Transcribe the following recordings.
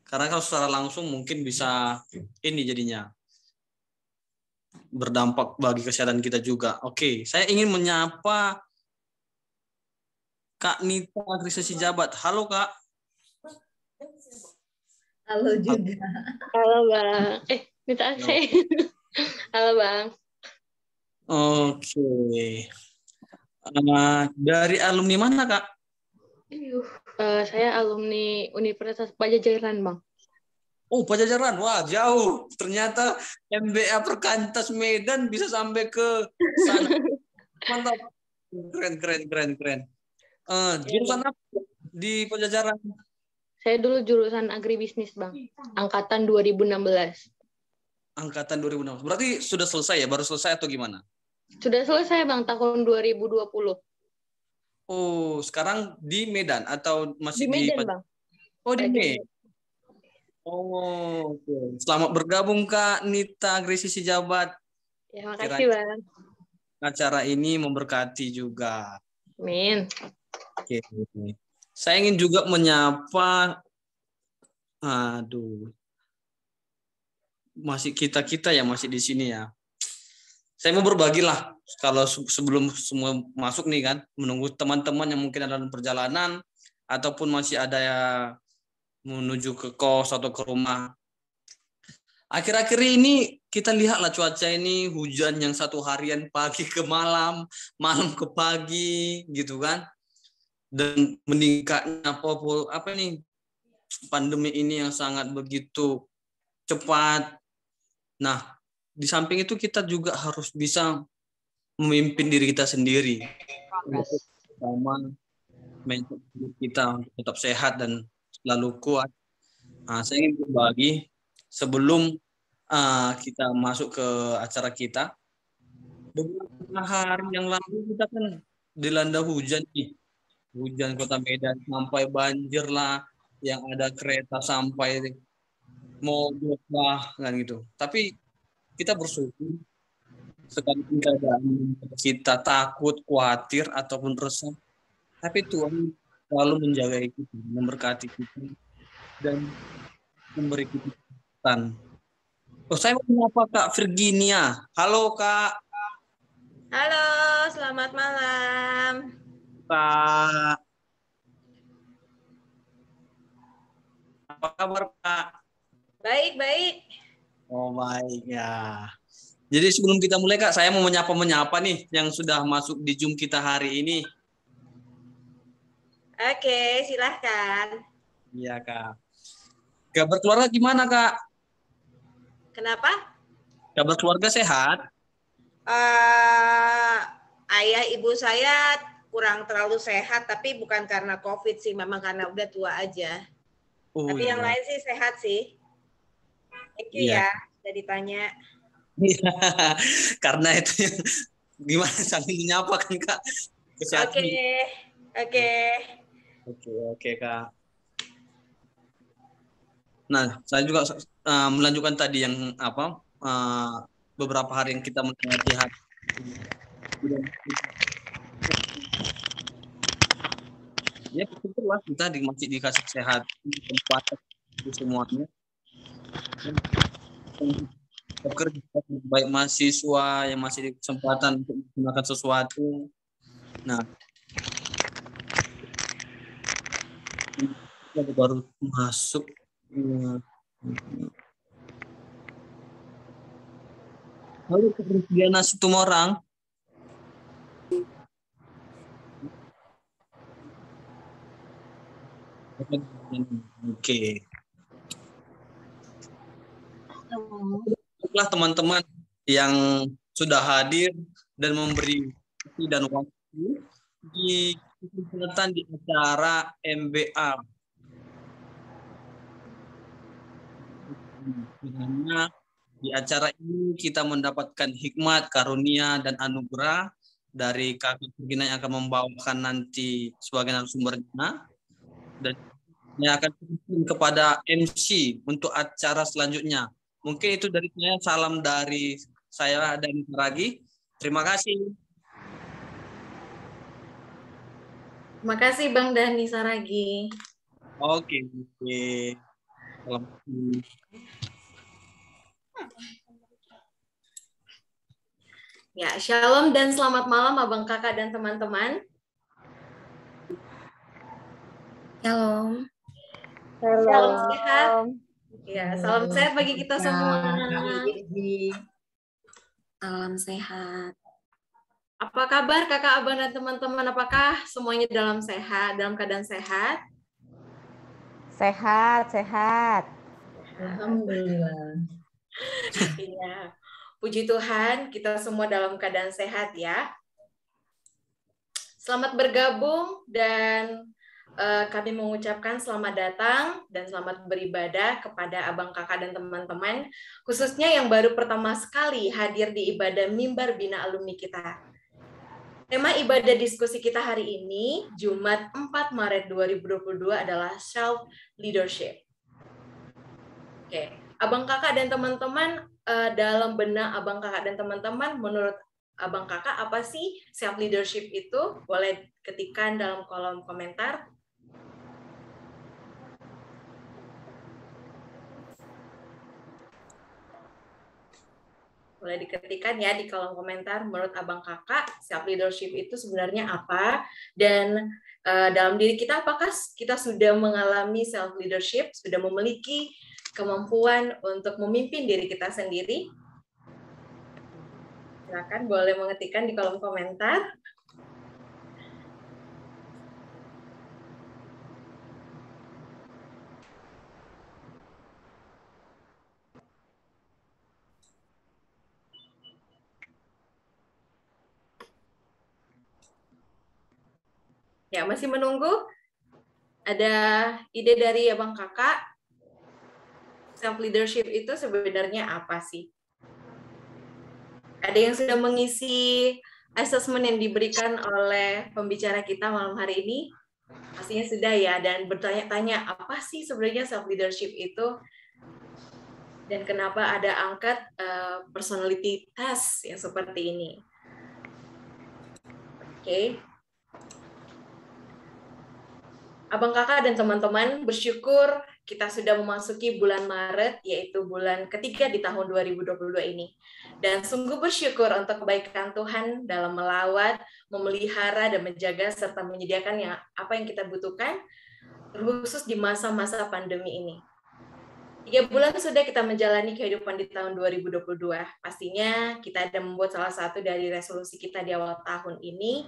Karena kalau secara langsung mungkin bisa ini jadinya berdampak bagi kesehatan kita juga. Oke, saya ingin menyapa Kak Nita Agrisesi Jabat. Halo Kak. Halo juga. Halo Bang. Nita Akse. Halo Bang. Oke. Dari alumni mana Kak? Saya alumni Universitas Pajajaran Bang. Oh, Pajajaran. Wah, jauh. Ternyata MBA Perkantas Medan bisa sampai ke sana. Mantap. Keren. Jurusan apa di Pajajaran? Saya dulu jurusan agribisnis, Bang. Angkatan 2016. Angkatan 2016. Berarti sudah selesai ya? Baru selesai atau gimana? Sudah selesai, Bang, tahun 2020. Oh, sekarang di Medan atau masih Di Medan, Bang. Oh, di Medan. Oh, oke. Selamat bergabung Kak Nita Agrisesi Jabat. Ya, makasih, Bang. Acara ini memberkati juga. Amin. Oke. Saya ingin juga menyapa, masih kita yang masih di sini ya. Saya mau berbagi lah, kalau sebelum semua masuk nih kan, menunggu teman-teman yang mungkin ada dalam perjalanan, ataupun masih ada yang menuju ke kos atau ke rumah. Akhir-akhir ini kita lihatlah cuaca ini hujan yang satu harian pagi ke malam, malam ke pagi gitu kan. Dan meningkatnya pandemi ini yang sangat begitu cepat. Nah, di samping itu kita juga harus bisa memimpin diri kita sendiri. Sama mental kita tetap sehat dan selalu kuat. Nah, saya ingin berbagi sebelum kita masuk ke acara kita. Beberapa hari yang lalu kita kan dilanda hujan nih. Hujan Kota Medan sampai banjir lah, yang ada kereta sampai mogok lah kan gitu. Tapi kita bersyukur sekalipun keadaan kita takut, khawatir ataupun resah, tapi Tuhan selalu menjaga kita, memberkati kita dan memberi kita kesehatan. Oh, saya mau menyapa Kak Virginia. Halo Kak. Halo, selamat malam. Kak. Apa kabar Kak? Baik. Oh baik ya. Jadi sebelum kita mulai Kak, saya mau menyapa nih yang sudah masuk di Zoom kita hari ini. Oke, silahkan. Iya Kak. Kabar keluarga gimana Kak? Kenapa? Kabar keluarga sehat? Ayah ibu saya kurang terlalu sehat, tapi bukan karena COVID sih, memang karena udah tua aja. Oh, tapi iya. Yang lain sih sehat sih. Thank you ya, sudah ditanya. Karena itu gimana saling menyapa kan Kak? Kesehatan. Oke Kak. Nah, saya juga melanjutkan tadi yang beberapa hari yang kita melewati hati. Ya bersyukurlah kita masih dikasih sehat, kesempatan semuanya. Bekerja baik mahasiswa yang masih di kesempatan untuk menggunakan sesuatu. Nah, kita baru masuk. Halo Diana Situmorang. Oke. Baiklah teman-teman yang sudah hadir dan memberi dan waktu di kesempatan di acara MBA. Karena di acara ini kita mendapatkan hikmat, karunia, dan anugerah dari Kak Virginia yang akan membawakan nanti sebagai narasumbernya, dan yang akan kepada MC untuk acara selanjutnya. Mungkin itu dari saya, salam dari saya dan Saragi. Terima kasih. Terima kasih Bang Dani Saragi. Oke. Salam. Ya, shalom dan selamat malam abang kakak dan teman-teman. Shalom. Salam sehat. Ya, salam sehat bagi kita semua. Salam sehat. Apa kabar kakak, abang, dan teman-teman? Apakah semuanya dalam keadaan sehat? Sehat, sehat. Alhamdulillah. Iya. Puji Tuhan, kita semua dalam keadaan sehat ya. Selamat bergabung dan kami mengucapkan selamat datang dan selamat beribadah kepada abang kakak dan teman-teman, khususnya yang baru pertama sekali hadir di ibadah mimbar Bina Alumni kita. Tema ibadah diskusi kita hari ini, Jumat 4 Maret 2022 adalah Self Leadership. Oke, abang kakak dan teman-teman, dalam benak abang kakak dan teman-teman, menurut abang kakak apa sih self leadership itu? Boleh ketikkan dalam kolom komentar. Boleh diketikkan ya di kolom komentar, menurut abang kakak self leadership itu sebenarnya apa, dan dalam diri kita apakah kita sudah mengalami self leadership, sudah memiliki kemampuan untuk memimpin diri kita sendiri? Silakan boleh mengetikkan di kolom komentar. Ya, masih menunggu? Ada ide dari abang kakak? Self leadership itu sebenarnya apa sih? Ada yang sudah mengisi assessment yang diberikan oleh pembicara kita malam hari ini? Pastinya sudah ya, dan bertanya-tanya apa sih sebenarnya self leadership itu, dan kenapa ada angkat personality test yang seperti ini. Oke. Abang kakak dan teman-teman, bersyukur kita sudah memasuki bulan Maret, yaitu bulan ketiga di tahun 2022 ini. Dan sungguh bersyukur untuk kebaikan Tuhan dalam melawat, memelihara, dan menjaga, serta menyediakan apa yang kita butuhkan, terkhusus di masa-masa pandemi ini. 3 bulan sudah kita menjalani kehidupan di tahun 2022. Pastinya kita ada membuat salah satu dari resolusi kita di awal tahun ini,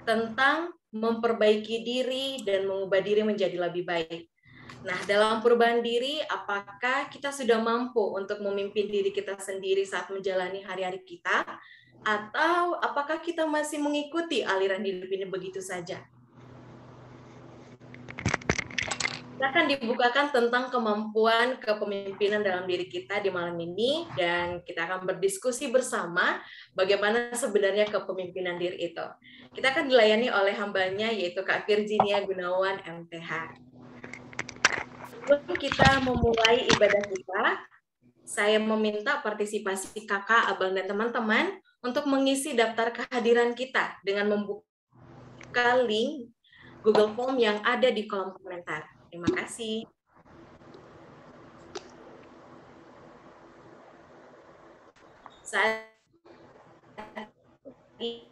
tentang memperbaiki diri dan mengubah diri menjadi lebih baik. Nah, dalam perubahan diri, apakah kita sudah mampu untuk memimpin diri kita sendiri saat menjalani hari-hari kita? Atau apakah kita masih mengikuti aliran hidup ini begitu saja? Kita akan dibukakan tentang kemampuan kepemimpinan dalam diri kita di malam ini, dan kita akan berdiskusi bersama bagaimana sebenarnya kepemimpinan diri itu. Kita akan dilayani oleh hambanya, yaitu Kak Virginia Gunawan, MTH. Sebelum kita memulai ibadah kita, saya meminta partisipasi kakak, abang, dan teman-teman untuk mengisi daftar kehadiran kita dengan membuka link Google Form yang ada di kolom komentar. Terima kasih. Saat ini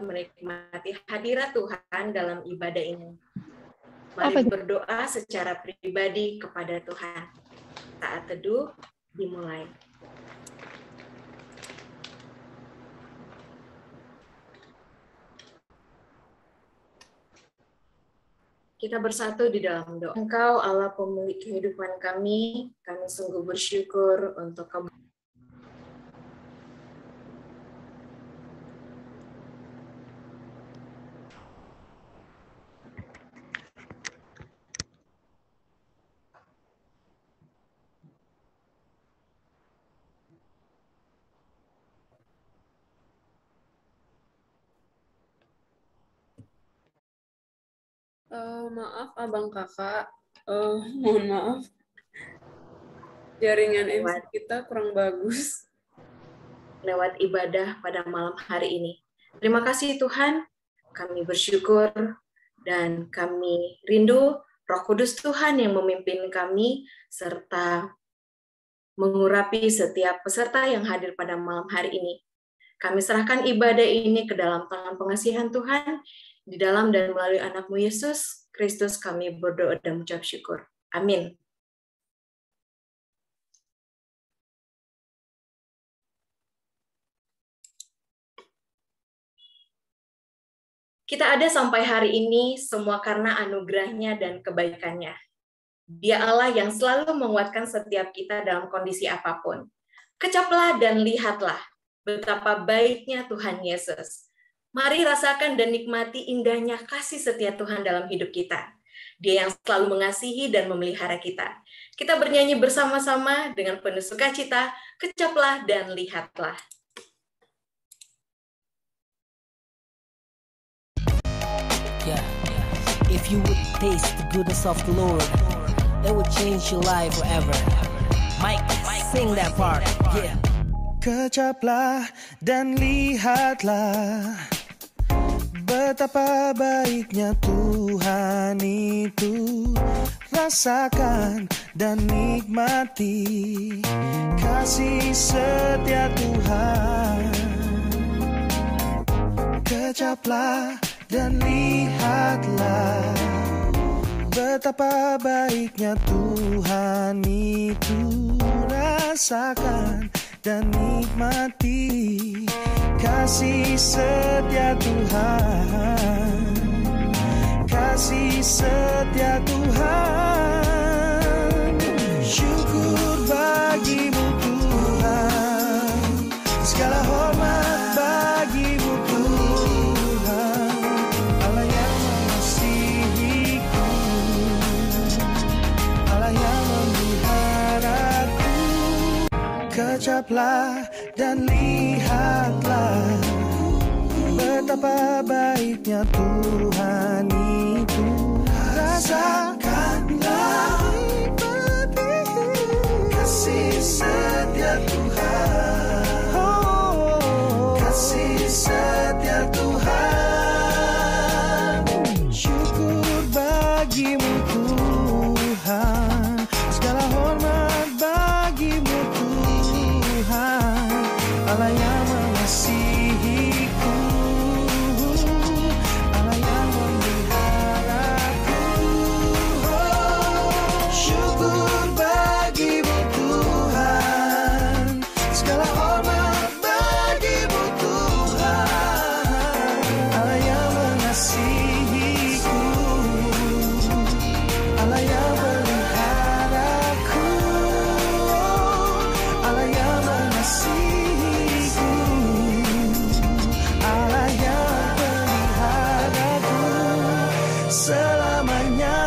menikmati hadirat Tuhan dalam ibadah ini. Mari berdoa secara pribadi kepada Tuhan. Saat teduh dimulai. Kita bersatu di dalam doa. Engkau Allah pemilik kehidupan kami sungguh bersyukur untuk Maaf Abang Kakak, mohon maaf, jaringan MC kita kurang bagus. lewat ibadah pada malam hari ini. Terima kasih Tuhan, kami bersyukur dan kami rindu Roh Kudus Tuhan yang memimpin kami serta mengurapi setiap peserta yang hadir pada malam hari ini. Kami serahkan ibadah ini ke dalam tangan pengasihan Tuhan, di dalam dan melalui anak-Mu Yesus Kristus kami berdoa dan mengucap syukur. Amin. Kita ada sampai hari ini semua karena anugerah-Nya dan kebaikan-Nya. Dia Allah yang selalu menguatkan setiap kita dalam kondisi apapun. Kecaplah dan lihatlah betapa baiknya Tuhan Yesus. Mari rasakan dan nikmati indahnya kasih setia Tuhan dalam hidup kita. Dia yang selalu mengasihi dan memelihara kita. Kita bernyanyi bersama-sama dengan penuh sukacita, kecaplah dan lihatlah. Yeah. If you would taste the goodness of the Lord, it would change your life forever. Mike, sing that part. Yeah. Kecaplah dan lihatlah betapa baiknya Tuhan itu. Rasakan dan nikmati kasih setia Tuhan. Kecaplah dan lihatlah betapa baiknya Tuhan itu. Rasakan dan nikmati kasih setia Tuhan. Kasih setia Tuhan. Syukur bagimu Tuhan, segala hormat bagimu Tuhan, Allah yang mengasihiku, Allah yang memeliharaku. Kecaplah dan lihatlah betapa baiknya Tuhan itu. Rasakanlah kasih setia Tuhan. Oh, kasih setia Tuhan. Syukur bagimu Tuhan, segala hormat bagimu Tuhan, Allah yang mengasihiku, Allah yang memeliharaku. Syukur bagimu Tuhan, segala hormat bagimu Tuhan, Allah yang mengasihiku, Allah yang memeliharaku, Allah yang mengasihiku, Allah yang memeliharaku selamanya.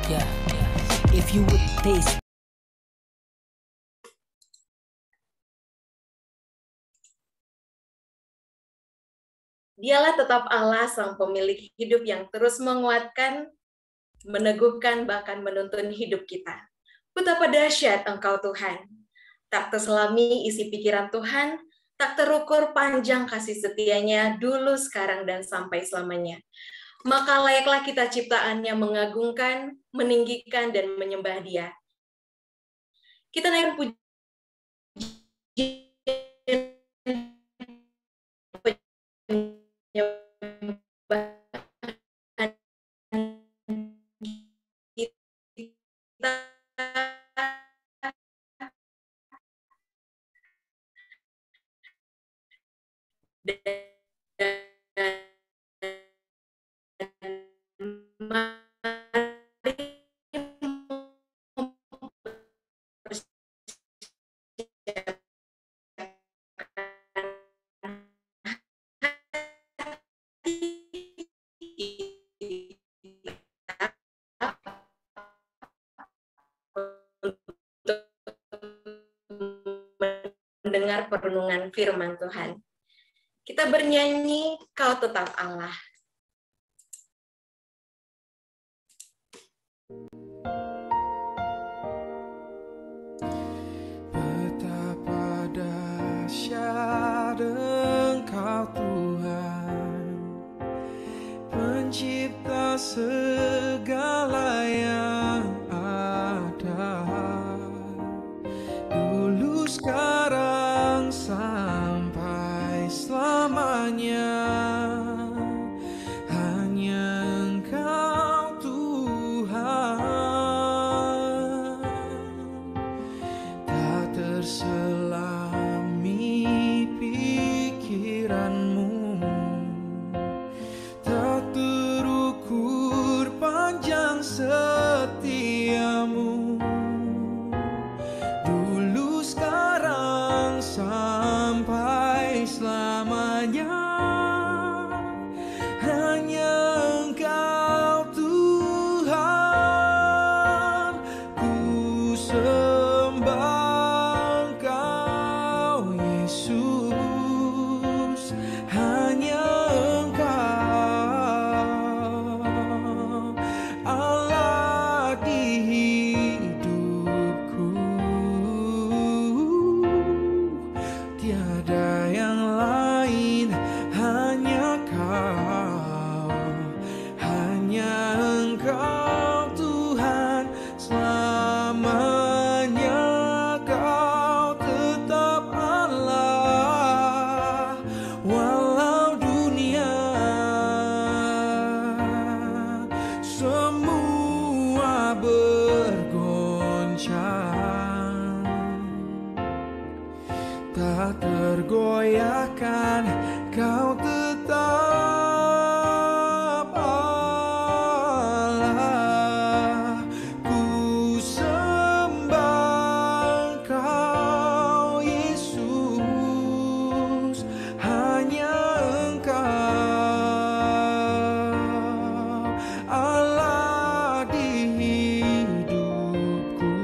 Yeah. If you would taste. Dialah tetap Allah, sang pemilik hidup yang terus menguatkan, meneguhkan, bahkan menuntun hidup kita. Betapa dahsyat Engkau Tuhan. Tak terselami isi pikiran Tuhan, tak terukur panjang kasih setianya dulu, sekarang, dan sampai selamanya. Maka layaklah kita ciptaan yang mengagungkan, meninggikan, dan menyembah Dia. Kita naikkan pujian mendengar perenungan firman Tuhan. Kita bernyanyi, Kau Tetap Allah. Betapa dahsyat Engkau Tuhan, pencipta segala yang ada, dulu sekarang sampai selamanya. Hanya Engkau Tuhan, tak terselami pikiranmu, tak terukur panjang setiamu, dulu sekarang sampai selamanya. Hanya Engkau Tuhan, ku sembah Engkau Yesus. Hanya Engkau Allah di hidupku, tiada yang lain, hanya Kau, hanya Engkau Tuhan, selamanya Kau tetap Allah, walau dunia semua bergoncang, tak tergoyahkan, Kau tetap Allah. Ku sembah Engkau Yesus, hanya Engkau Allah di hidupku,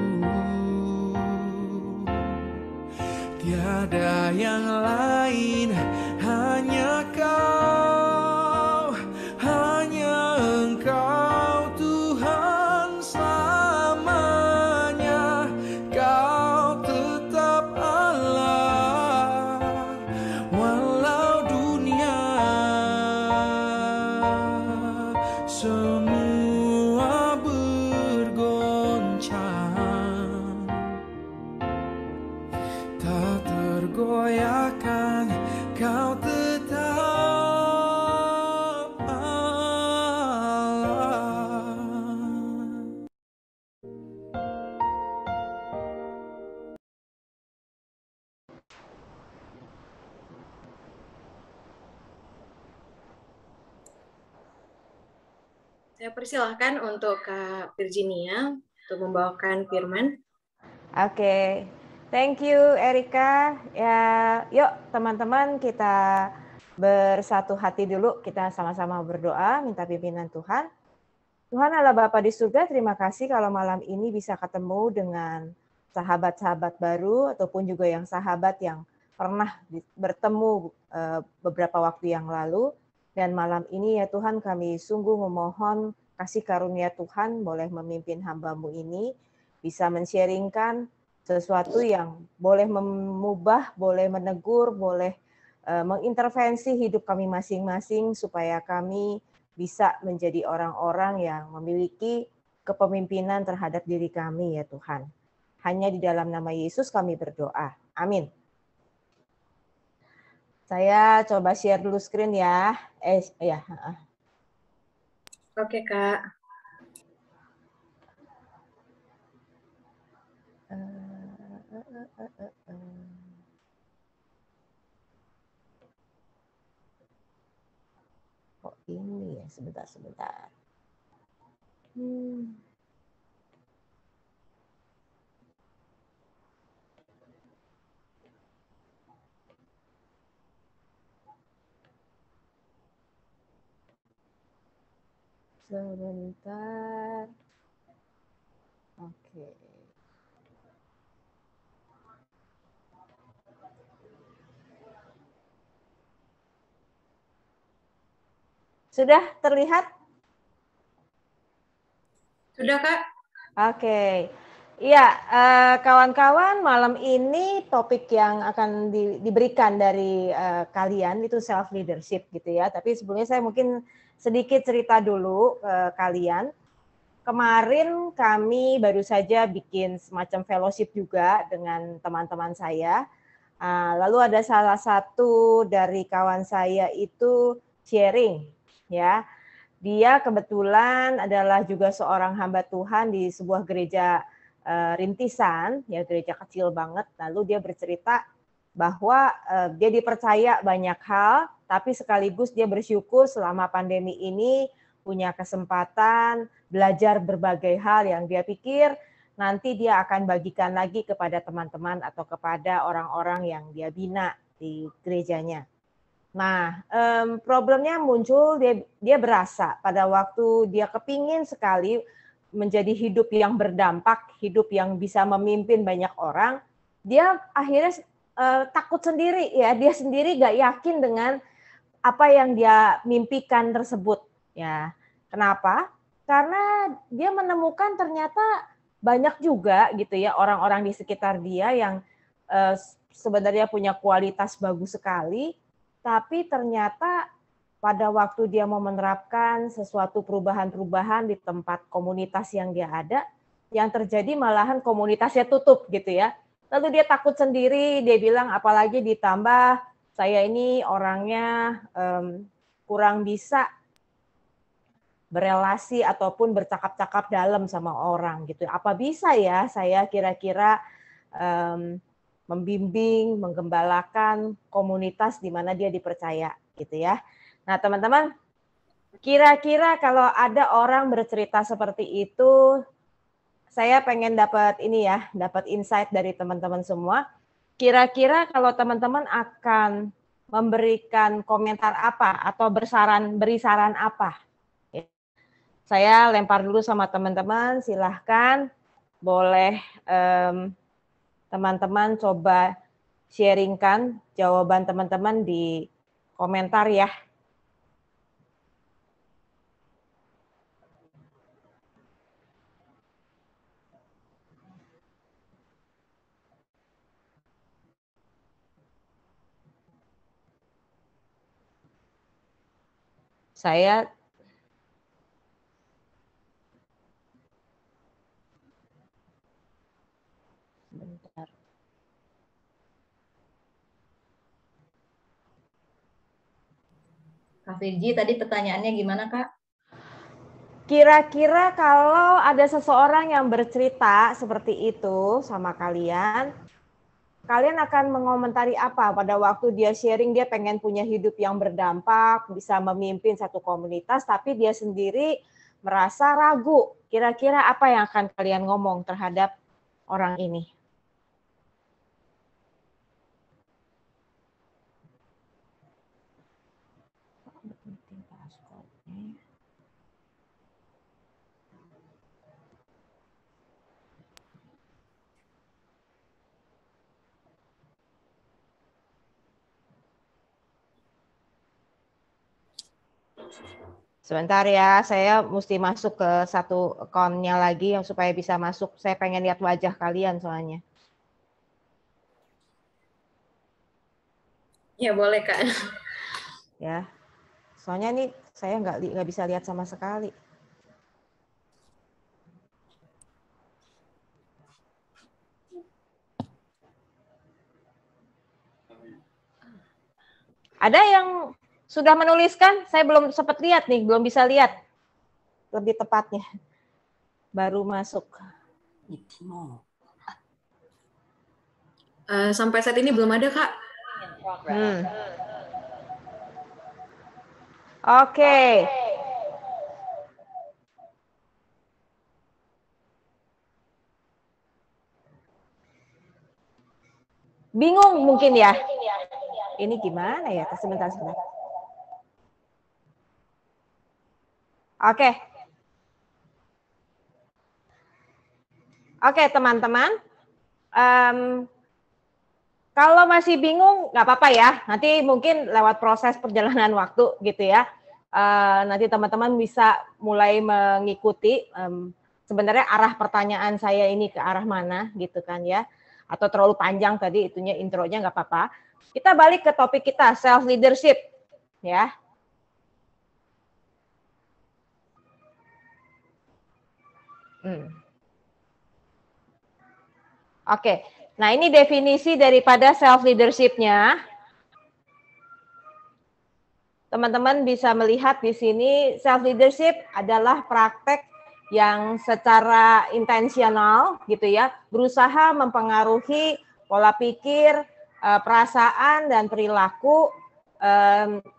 tiada yang lain, hanya Kau, hanya Engkau Tuhan, selamanya Kau tetap Allah, walau dunia semua bergoncang, tak tergoyahkan, Kau tetap Allah. Saya persilahkan untuk Kak Virginia untuk membawakan firman. Oke, thank you Erika. Ya, yuk teman-teman kita bersatu hati dulu, kita sama-sama berdoa, minta pimpinan Tuhan. Tuhan Allah Bapa di surga, terima kasih kalau malam ini bisa ketemu dengan sahabat-sahabat baru ataupun juga yang sahabat yang pernah bertemu beberapa waktu yang lalu. Dan malam ini ya Tuhan, kami sungguh memohon kasih karunia Tuhan boleh memimpin hamba-Mu ini, bisa men-sharingkan sesuatu yang boleh mengubah, boleh menegur, boleh mengintervensi hidup kami masing-masing supaya kami bisa menjadi orang-orang yang memiliki kepemimpinan terhadap diri kami ya Tuhan. Hanya di dalam nama Yesus kami berdoa. Amin. Saya coba share dulu screen ya. Ya. Oke, Kak. Oh ini ya, sebentar. Sebentar. Oke. Sudah terlihat? Sudah, Kak. Oke. Iya, kawan-kawan, malam ini topik yang akan diberikan dari kalian itu self leadership gitu ya. Tapi sebelumnya saya mungkin sedikit cerita dulu ke kalian. Kemarin kami baru saja bikin semacam fellowship juga dengan teman-teman saya. Lalu ada salah satu dari kawan saya itu sharing, ya. Dia kebetulan adalah juga seorang hamba Tuhan di sebuah gereja rintisan, ya gereja kecil banget. Lalu dia bercerita bahwa dia dipercaya banyak hal, tapi sekaligus dia bersyukur selama pandemi ini punya kesempatan belajar berbagai hal yang dia pikir nanti dia akan bagikan lagi kepada teman-teman atau kepada orang-orang yang dia bina di gerejanya. Nah, problemnya muncul, dia berasa pada waktu dia kepingin sekali menjadi hidup yang berdampak, hidup yang bisa memimpin banyak orang, dia akhirnya takut sendiri ya, dia sendiri gak yakin dengan apa yang dia mimpikan tersebut ya. Kenapa? Karena dia menemukan ternyata banyak juga gitu ya orang-orang di sekitar dia yang sebenarnya punya kualitas bagus sekali, tapi ternyata pada waktu dia mau menerapkan sesuatu perubahan-perubahan di tempat komunitas yang dia ada, yang terjadi malahan komunitasnya tutup gitu ya. Lalu dia takut sendiri, dia bilang apalagi ditambah saya ini orangnya kurang bisa berelasi ataupun bercakap-cakap dalam sama orang gitu. Apa bisa ya saya kira-kira membimbing, menggembalakan komunitas di mana dia dipercaya gitu ya. Nah, teman-teman, kira-kira kalau ada orang bercerita seperti itu, saya pengen dapat ini ya, dapat insight dari teman-teman semua. Kira-kira kalau teman-teman akan memberikan komentar apa atau beri saran apa? Saya lempar dulu sama teman-teman, silahkan boleh teman-teman coba sharingkan jawaban teman-teman di komentar ya. Saya bentar. Kak Virgi, tadi pertanyaannya gimana, Kak? Kira-kira kalau ada seseorang yang bercerita seperti itu sama kalian, kalian akan mengomentari apa pada waktu dia sharing, dia pengen punya hidup yang berdampak, bisa memimpin satu komunitas, tapi dia sendiri merasa ragu. Kira-kira apa yang akan kalian ngomong terhadap orang ini? Sebentar ya, saya mesti masuk ke satu akunnya lagi yang supaya bisa masuk. Saya pengen lihat wajah kalian soalnya. Ya boleh Kak. Ya, soalnya nih saya nggak bisa lihat sama sekali. Ada yang sudah menuliskan? Saya belum sempat lihat nih, belum bisa lihat. Lebih tepatnya. Baru masuk. Sampai saat ini belum ada, Kak. Oke. Bingung mungkin ya. Ini gimana ya? Sebentar. Oke, teman-teman. Kalau masih bingung, nggak apa-apa ya. Nanti mungkin lewat proses perjalanan waktu gitu ya. nanti teman-teman bisa mulai mengikuti sebenarnya arah pertanyaan saya ini ke arah mana gitu kan ya. Atau terlalu panjang tadi itunya intronya nggak apa-apa. Kita balik ke topik kita, self leadership ya. Oke, nah ini definisi daripada self leadership-nya. Teman-teman bisa melihat di sini self leadership adalah praktek yang secara intensional gitu ya, berusaha mempengaruhi pola pikir, perasaan dan perilaku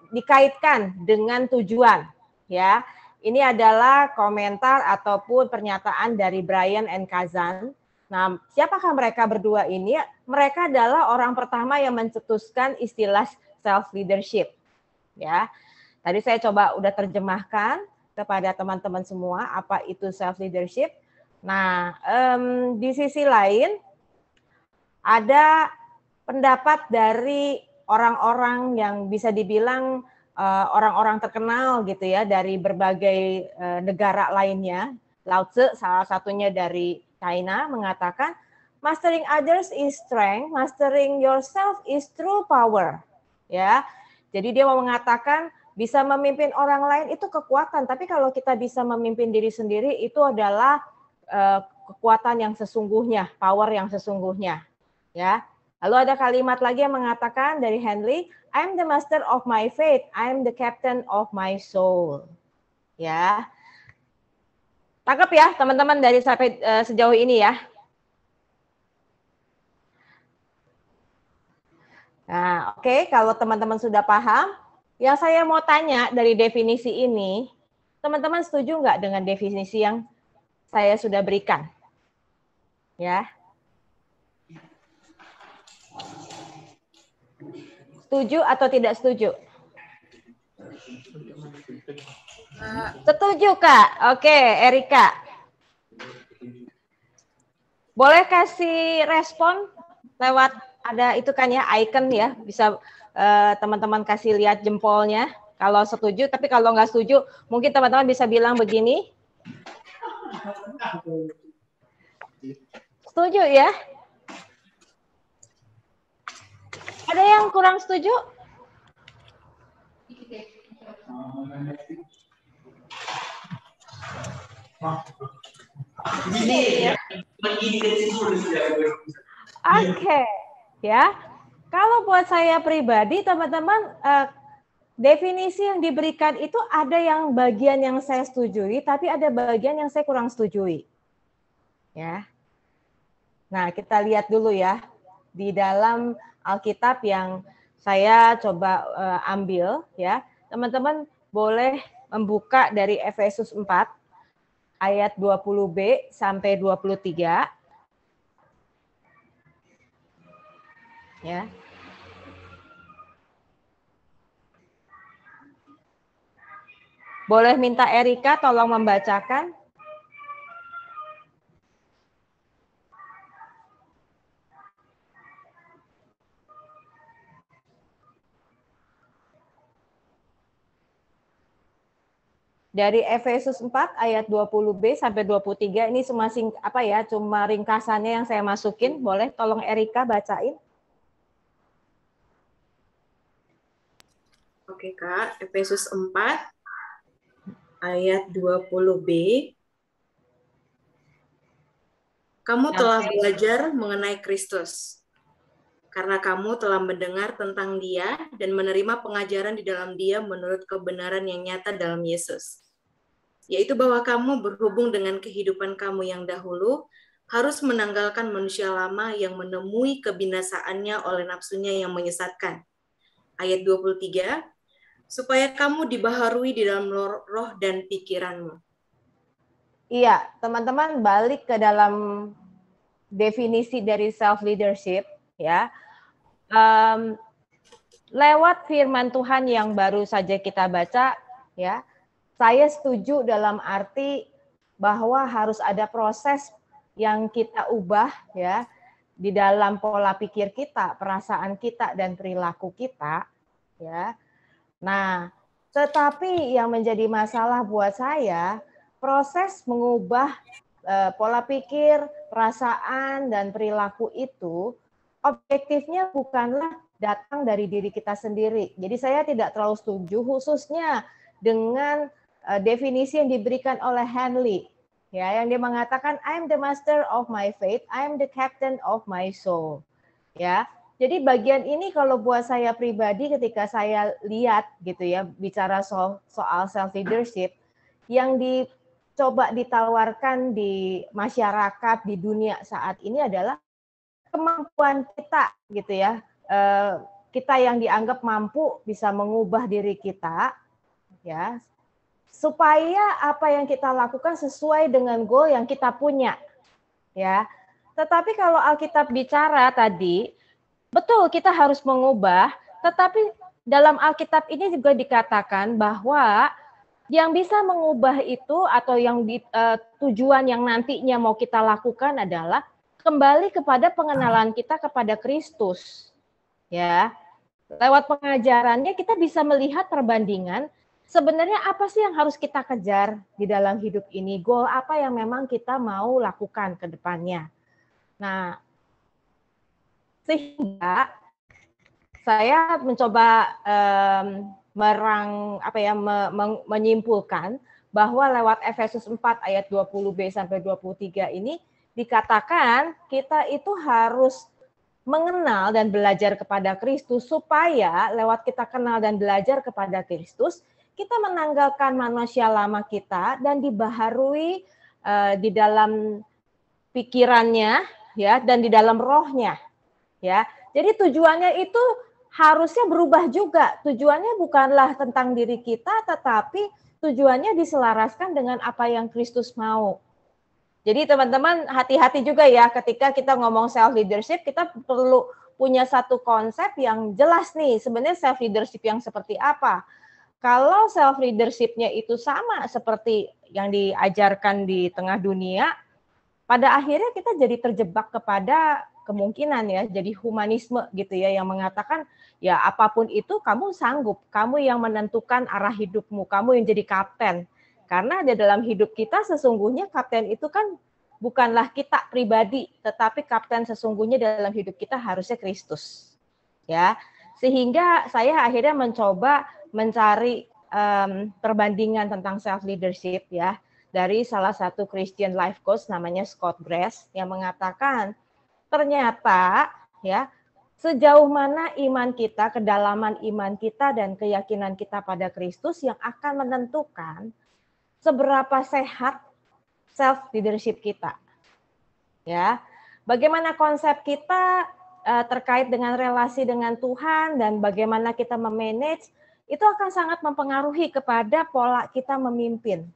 dikaitkan dengan tujuan ya. Ini adalah komentar ataupun pernyataan dari Brian and Kazan. Nah, siapakah mereka berdua ini? Mereka adalah orang pertama yang mencetuskan istilah self leadership. Ya, tadi saya coba udah terjemahkan kepada teman-teman semua apa itu self leadership. Nah, di sisi lain ada pendapat dari orang-orang yang bisa dibilang orang-orang terkenal gitu ya dari berbagai negara lainnya. Lao Tzu salah satunya dari China mengatakan mastering others is strength, mastering yourself is true power. Ya. Jadi dia mau mengatakan bisa memimpin orang lain itu kekuatan, tapi kalau kita bisa memimpin diri sendiri itu adalah kekuatan yang sesungguhnya, power yang sesungguhnya. Ya. Lalu ada kalimat lagi yang mengatakan dari Henley, I'm the master of my fate, I'm the captain of my soul. Ya. Tangkap ya teman-teman dari sampai sejauh ini ya. Nah, oke, kalau teman-teman sudah paham, yang saya mau tanya dari definisi ini, teman-teman setuju nggak dengan definisi yang saya sudah berikan? Ya. Setuju atau tidak setuju? Setuju, Kak. Oke, Erika. Boleh kasih respon lewat ada itu kan ya, icon ya. Bisa teman-teman kasih lihat jempolnya kalau setuju. Tapi kalau nggak setuju, mungkin teman-teman bisa bilang begini. Setuju ya? Ada yang kurang setuju? Oke, ya. Kalau buat saya pribadi, teman-teman, definisi yang diberikan itu ada yang bagian yang saya setujui, tapi ada bagian yang saya kurang setujui. Ya. Nah, kita lihat dulu ya di dalam Alkitab yang saya coba ambil, ya. Teman-teman boleh membuka dari Efesus 4 ayat 20b sampai 23. Ya. Boleh minta Erika tolong membacakan. Dari Efesus 4 ayat 20b sampai 23 ini cuma cuma ringkasannya yang saya masukin. Boleh tolong Erika bacain. Oke, Kak. Efesus 4 ayat 20b. Kamu telah belajar mengenai Kristus, karena kamu telah mendengar tentang Dia dan menerima pengajaran di dalam Dia menurut kebenaran yang nyata dalam Yesus, yaitu bahwa kamu berhubung dengan kehidupan kamu yang dahulu harus menanggalkan manusia lama yang menemui kebinasaannya oleh nafsunya yang menyesatkan. Ayat 23, supaya kamu dibaharui di dalam roh dan pikiranmu. Iya, teman-teman balik ke dalam definisi dari self leadership ya. Lewat firman Tuhan yang baru saja kita baca ya, saya setuju dalam arti bahwa harus ada proses yang kita ubah ya di dalam pola pikir kita, perasaan kita dan perilaku kita ya. Nah, Tetapi yang menjadi masalah buat saya, proses mengubah pola pikir, perasaan, dan perilaku itu, objektifnya bukanlah datang dari diri kita sendiri. Jadi saya tidak terlalu setuju khususnya dengan definisi yang diberikan oleh Henley, ya, yang dia mengatakan I am the master of my fate, I am the captain of my soul. Ya, jadi bagian ini kalau buat saya pribadi ketika saya lihat gitu ya bicara soal self leadership yang dicoba ditawarkan di masyarakat di dunia saat ini adalah kemampuan kita gitu ya, kita yang dianggap mampu bisa mengubah diri kita ya supaya apa yang kita lakukan sesuai dengan goal yang kita punya ya. Tetapi kalau Alkitab bicara tadi, betul kita harus mengubah, tetapi dalam Alkitab ini juga dikatakan bahwa yang bisa mengubah itu atau yang tujuan yang nantinya mau kita lakukan adalah kembali kepada pengenalan kita kepada Kristus. Ya. Lewat pengajarannya kita bisa melihat perbandingan sebenarnya apa sih yang harus kita kejar di dalam hidup ini, goal apa yang memang kita mau lakukan ke depannya. Nah, sehingga saya mencoba menyimpulkan bahwa lewat Efesus 4 ayat 20b sampai 23 ini dikatakan kita itu harus mengenal dan belajar kepada Kristus supaya lewat kita kenal dan belajar kepada Kristus kita menanggalkan manusia lama kita dan dibaharui di dalam pikirannya ya dan di dalam rohnya ya. Jadi tujuannya itu harusnya berubah juga. Tujuannya bukanlah tentang diri kita tetapi tujuannya diselaraskan dengan apa yang Kristus mau. Jadi teman-teman hati-hati juga ya ketika kita ngomong self leadership, kita perlu punya satu konsep yang jelas nih sebenarnya self leadership yang seperti apa. Kalau self leadership-nya itu sama seperti yang diajarkan di tengah dunia, pada akhirnya kita jadi terjebak kepada kemungkinan ya, jadi humanisme gitu ya, yang mengatakan ya apapun itu kamu sanggup, kamu yang menentukan arah hidupmu, kamu yang jadi kapten. Karena di dalam hidup kita sesungguhnya kapten itu kan bukanlah kita pribadi, tetapi kapten sesungguhnya dalam hidup kita harusnya Kristus. Ya, sehingga saya akhirnya mencoba mencari perbandingan tentang self leadership ya dari salah satu Christian life coach namanya Scott Brass yang mengatakan ternyata ya sejauh mana iman kita, kedalaman iman kita dan keyakinan kita pada Kristus yang akan menentukan seberapa sehat self leadership kita. Ya. Bagaimana konsep kita terkait dengan relasi dengan Tuhan dan bagaimana kita memanage itu akan sangat mempengaruhi kepada pola kita memimpin.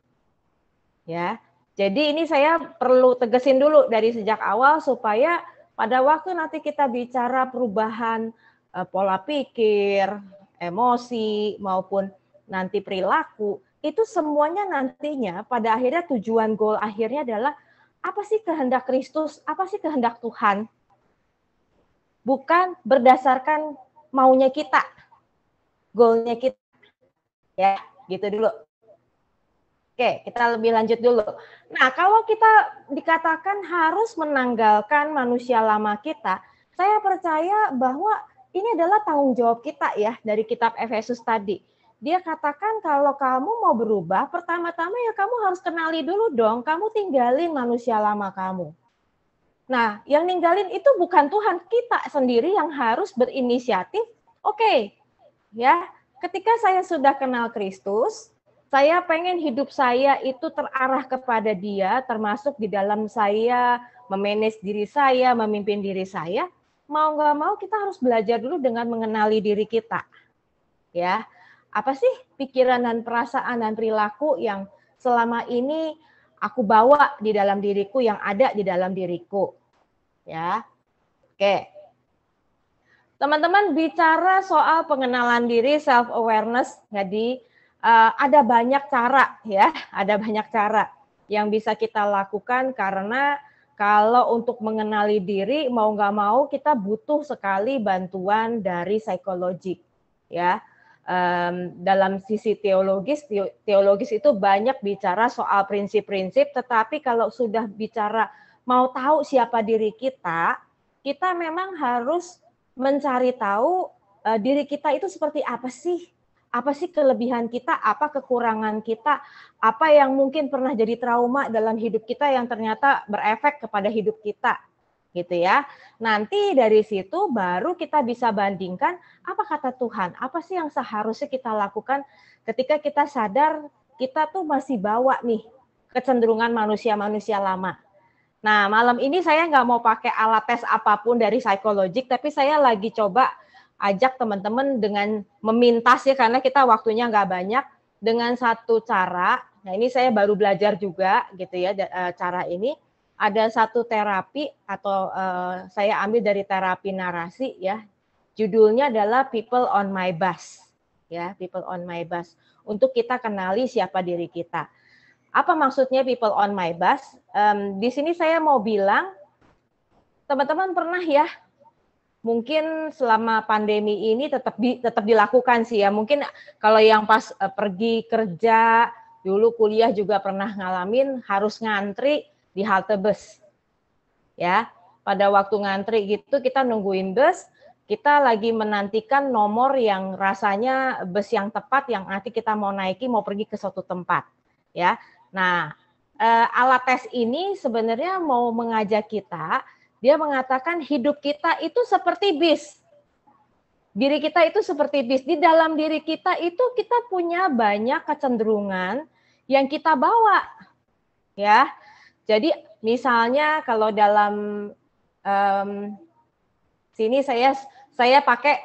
Ya. Jadi ini saya perlu tegesin dulu dari sejak awal supaya pada waktu nanti kita bicara perubahan pola pikir, emosi maupun nanti perilaku, itu semuanya nantinya pada akhirnya tujuan goal akhirnya adalah apa sih kehendak Kristus, apa sih kehendak Tuhan. Bukan berdasarkan maunya kita, goalnya kita. Ya, gitu dulu. Oke, kita lebih lanjut dulu. Nah, kalau kita dikatakan harus menanggalkan manusia lama kita, saya percaya bahwa ini adalah tanggung jawab kita ya dari kitab Efesus tadi. Dia katakan kalau kamu mau berubah, pertama-tama ya kamu harus kenali dulu dong, kamu tinggalin manusia lama kamu. Nah, yang ninggalin itu bukan Tuhan, kita sendiri yang harus berinisiatif. Oke, ya, ketika saya sudah kenal Kristus, saya pengen hidup saya itu terarah kepada Dia, termasuk di dalam saya memanage diri saya, memimpin diri saya. Mau nggak mau kita harus belajar dulu dengan mengenali diri kita. Ya, apa sih pikiran dan perasaan dan perilaku yang selama ini aku bawa di dalam diriku, yang ada di dalam diriku. Ya, oke. Teman-teman bicara soal pengenalan diri, self awareness, jadi ada banyak cara ya, ada banyak cara yang bisa kita lakukan karena kalau untuk mengenali diri mau nggak mau kita butuh sekali bantuan dari psikologi ya. dalam sisi teologis itu banyak bicara soal prinsip-prinsip, tetapi kalau sudah bicara mau tahu siapa diri kita memang harus mencari tahu diri kita itu seperti apa sih? Apa sih kelebihan kita, apa kekurangan kita, apa yang mungkin pernah jadi trauma dalam hidup kita yang ternyata berefek kepada hidup kita, gitu ya. Nanti dari situ baru kita bisa bandingkan apa kata Tuhan, apa sih yang seharusnya kita lakukan ketika kita sadar kita tuh masih bawa nih kecenderungan manusia-manusia lama. Nah, malam ini saya nggak mau pakai alat tes apapun dari psikologik, tapi saya lagi coba ajak teman-teman dengan memintas ya, karena kita waktunya nggak banyak, dengan satu cara. Nah, ini saya baru belajar juga gitu ya, cara ini. Ada satu terapi atau saya ambil dari terapi narasi ya. Judulnya adalah People on My Bus. Ya, People on My Bus. Untuk kita kenali siapa diri kita. Apa maksudnya People on My Bus? Di sini saya mau bilang, teman-teman pernah ya, mungkin selama pandemi ini tetap dilakukan sih ya. Mungkin kalau yang pas pergi kerja, dulu kuliah juga pernah ngalamin harus ngantri di halte bus. Ya, pada waktu ngantri gitu kita nungguin bus, kita lagi menantikan nomor yang rasanya bus yang tepat yang nanti kita mau naiki mau pergi ke suatu tempat. Ya. Nah, alat tes ini sebenarnya mau mengajak kita. Dia mengatakan hidup kita itu seperti bis. Diri kita itu seperti bis. Di dalam diri kita itu kita punya banyak kecenderungan yang kita bawa. Ya. Jadi misalnya kalau dalam sini saya pakai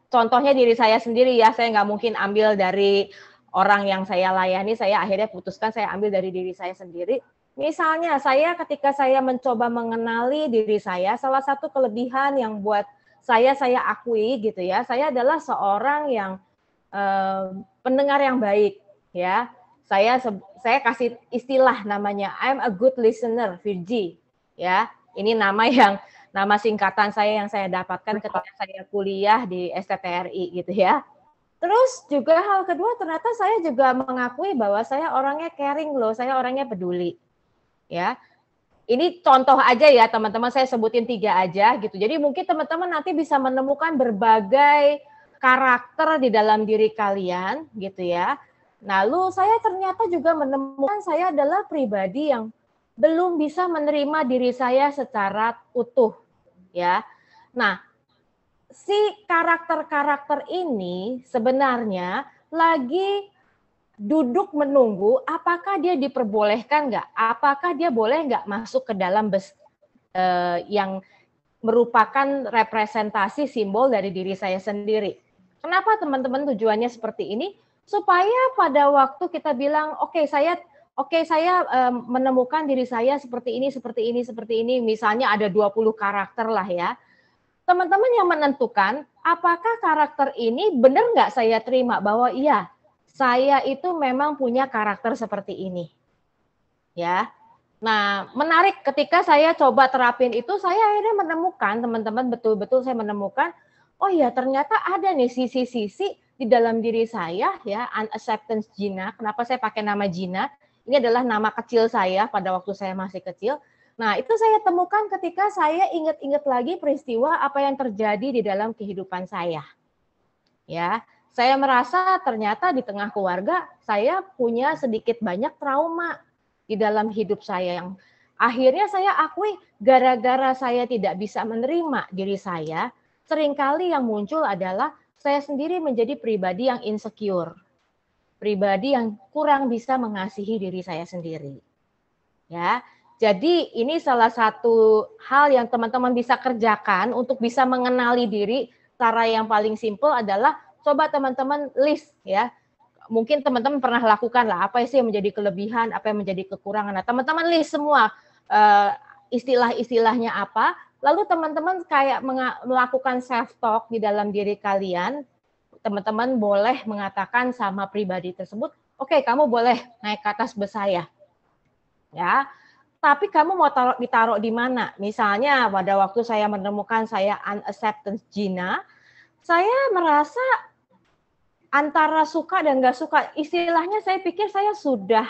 contohnya diri saya sendiri ya. Saya nggak mungkin ambil dari orang yang saya layani. Saya akhirnya putuskan saya ambil dari diri saya sendiri. Misalnya saya ketika saya mencoba mengenali diri saya, salah satu kelebihan yang buat saya akui gitu ya, saya adalah seorang yang pendengar yang baik ya. Saya kasih istilah namanya I'm a good listener, VG ya. Ini nama singkatan saya yang saya dapatkan ketika saya kuliah di STTRI gitu ya. Terus juga hal kedua ternyata saya juga mengakui bahwa saya orangnya caring loh, saya orangnya peduli. Ya, ini contoh aja ya teman-teman, saya sebutin 3 aja gitu. Jadi mungkin teman-teman nanti bisa menemukan berbagai karakter di dalam diri kalian gitu ya. Lalu saya ternyata juga menemukan saya adalah pribadi yang belum bisa menerima diri saya secara utuh ya. Nah, si karakter-karakter ini sebenarnya lagi duduk menunggu apakah dia diperbolehkan nggak, apakah dia boleh nggak masuk ke dalam bus yang merupakan representasi simbol dari diri saya sendiri. Kenapa teman-teman tujuannya seperti ini? Supaya pada waktu kita bilang, oke saya menemukan diri saya seperti ini, misalnya ada 20 karakter lah ya. Teman-teman yang menentukan apakah karakter ini benar nggak saya terima bahwa iya, saya itu memang punya karakter seperti ini. Ya. Nah, menarik ketika saya coba terapin itu, saya akhirnya menemukan, teman-teman, betul-betul saya menemukan, oh ya ternyata ada nih sisi-sisi di dalam diri saya, ya, unacceptance Gina. Kenapa saya pakai nama Gina? Ini adalah nama kecil saya pada waktu saya masih kecil. Nah, itu saya temukan ketika saya ingat-ingat lagi peristiwa apa yang terjadi di dalam kehidupan saya. Ya. Saya merasa ternyata di tengah keluarga saya punya sedikit banyak trauma di dalam hidup saya yang akhirnya saya akui gara-gara saya tidak bisa menerima diri saya, seringkali yang muncul adalah saya sendiri menjadi pribadi yang insecure, pribadi yang kurang bisa mengasihi diri saya sendiri. Ya, jadi ini salah satu hal yang teman-teman bisa kerjakan untuk bisa mengenali diri. Cara yang paling simpel adalah coba teman-teman list ya. Mungkin teman-teman pernah lakukan lah, apa sih yang menjadi kelebihan, apa yang menjadi kekurangan. Nah, teman-teman list semua istilah-istilahnya apa, lalu teman-teman kayak melakukan self-talk di dalam diri kalian. Teman-teman boleh mengatakan sama pribadi tersebut, oke, kamu boleh naik ke atas bus saya. Ya, tapi kamu mau ditaruh di mana? Misalnya pada waktu saya menemukan saya unacceptance Gina, saya merasa antara suka dan nggak suka. Istilahnya saya pikir saya sudah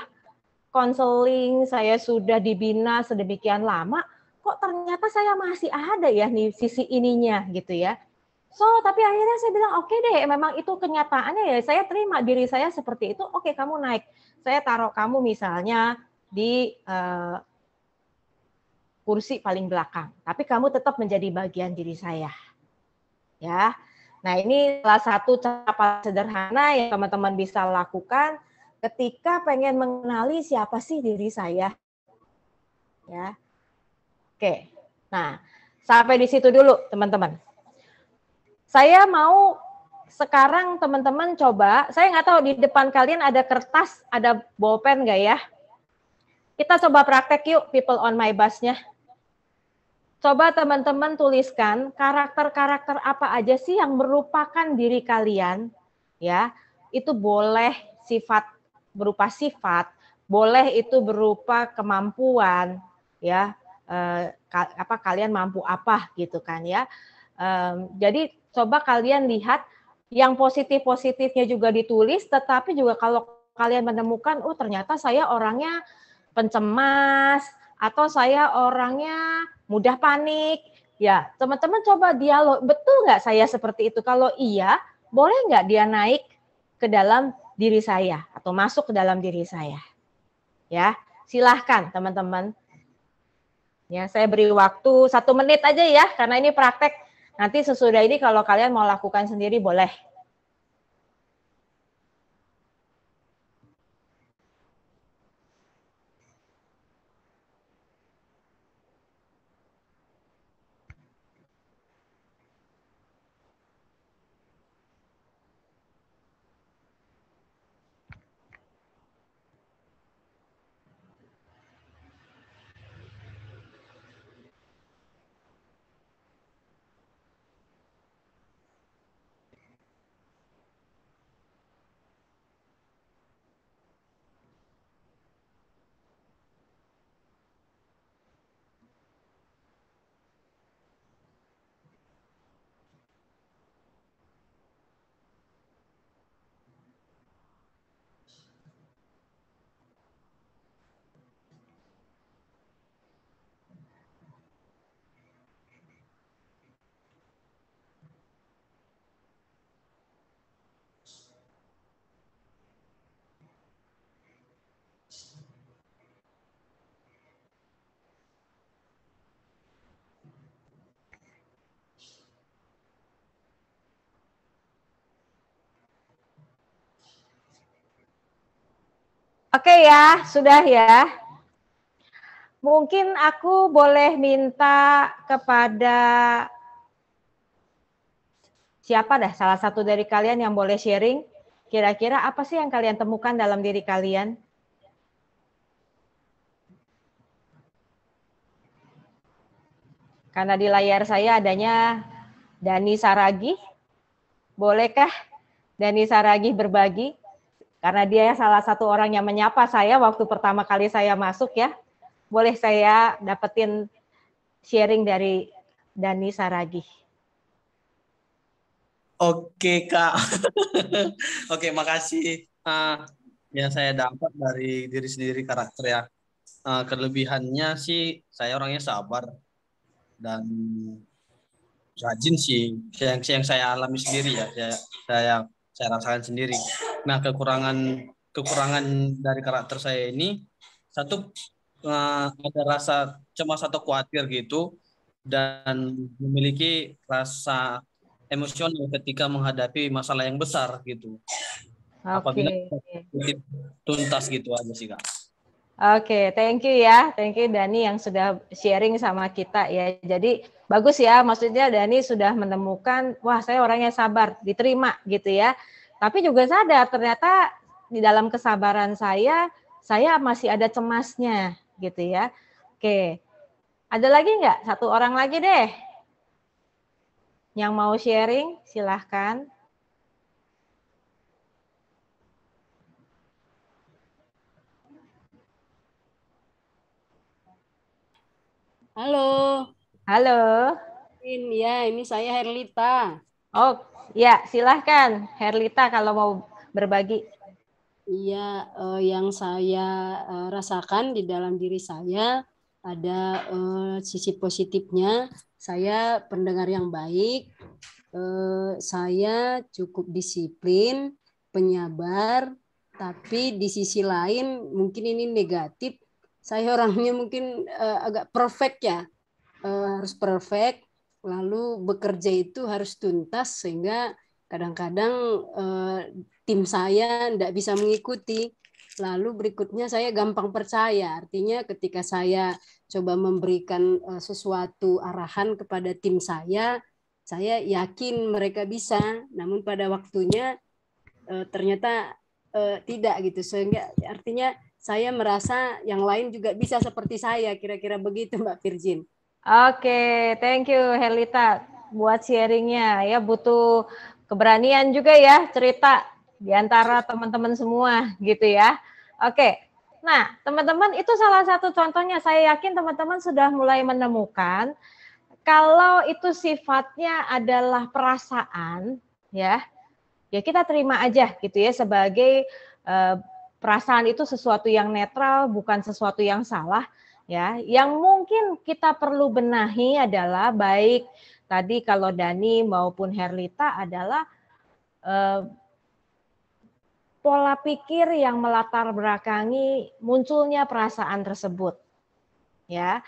konseling, saya sudah dibina sedemikian lama, kok ternyata saya masih ada ya nih sisi ininya gitu ya. So, tapi akhirnya saya bilang, oke deh, memang itu kenyataannya ya, saya terima diri saya seperti itu, oke kamu naik. Saya taruh kamu misalnya di kursi paling belakang, tapi kamu tetap menjadi bagian diri saya. Ya. Nah, ini salah satu cara sederhana yang teman-teman bisa lakukan ketika pengen mengenali siapa sih diri saya. Ya. Oke. Nah, sampai di situ dulu, teman-teman. Saya mau sekarang teman-teman coba, saya nggak tahu di depan kalian ada kertas, ada bolpen nggak ya? Kita coba praktek yuk, people on my bus-nya. Coba teman-teman tuliskan karakter-karakter apa aja sih yang merupakan diri kalian, ya. Itu boleh berupa sifat, boleh itu berupa kemampuan, ya. Kalian mampu apa gitu kan ya. Jadi coba kalian lihat yang positif-positifnya juga ditulis, tetapi juga kalau kalian menemukan, oh ternyata saya orangnya pencemas, atau saya orangnya mudah panik, ya teman-teman coba dialog, betul nggak saya seperti itu? Kalau iya, boleh nggak dia naik ke dalam diri saya, atau masuk ke dalam diri saya? Ya, silahkan teman-teman. Ya, saya beri waktu 1 menit aja ya, karena ini praktek. Nanti sesudah ini kalau kalian mau lakukan sendiri boleh. Oke ya, sudah ya. Mungkin aku boleh minta kepada siapa dah, salah satu dari kalian yang boleh sharing. Kira-kira apa sih yang kalian temukan dalam diri kalian? Karena di layar saya adanya Dani Saragih. Bolehkah Dani Saragih berbagi? Karena dia salah satu orang yang menyapa saya waktu pertama kali saya masuk ya. Boleh saya dapetin sharing dari Dani Saragih. Oke, Kak. Oke, makasih. Yang saya dapat dari diri sendiri karakter ya. Kelebihannya sih saya orangnya sabar dan rajin sih. Yang saya alami sendiri ya. Saya rasakan sendiri. Nah, kekurangan dari karakter saya ini satu ada rasa cemas atau khawatir gitu dan memiliki rasa emosional ketika menghadapi masalah yang besar gitu. Apabila tuntas gitu aja sih Kak. Oke, thank you ya. Thank you Dani yang sudah sharing sama kita ya. Jadi bagus ya, maksudnya Dani sudah menemukan, wah saya orangnya sabar, diterima gitu ya. Tapi juga sadar ternyata di dalam kesabaran saya masih ada cemasnya gitu ya. Oke, ada lagi nggak? 1 orang lagi deh. Yang mau sharing, silahkan. Halo. Halo. Ya, ini saya Herlita. Oh, ya, silahkan Herlita kalau mau berbagi. Iya, yang saya rasakan di dalam diri saya ada sisi positifnya. Saya pendengar yang baik, saya cukup disiplin, penyabar, tapi di sisi lain mungkin ini negatif. Saya orangnya mungkin agak perfect ya, harus perfect. Lalu bekerja itu harus tuntas sehingga kadang-kadang tim saya tidak bisa mengikuti. Lalu berikutnya saya gampang percaya. Artinya ketika saya coba memberikan sesuatu arahan kepada tim saya yakin mereka bisa. Namun pada waktunya ternyata tidak gitu. Sehingga artinya saya merasa yang lain juga bisa seperti saya. Kira-kira begitu Mbak Virgin. Oke, thank you Herlita buat sharingnya ya, butuh keberanian juga ya cerita di antara teman-teman semua gitu ya. Oke, nah teman-teman itu salah satu contohnya, saya yakin teman-teman sudah mulai menemukan kalau itu sifatnya adalah perasaan ya kita terima aja gitu ya sebagai perasaan itu sesuatu yang netral, bukan sesuatu yang salah. Ya, yang mungkin kita perlu benahi adalah baik tadi kalau Dani maupun Herlita adalah pola pikir yang melatar belakangi munculnya perasaan tersebut. Ya.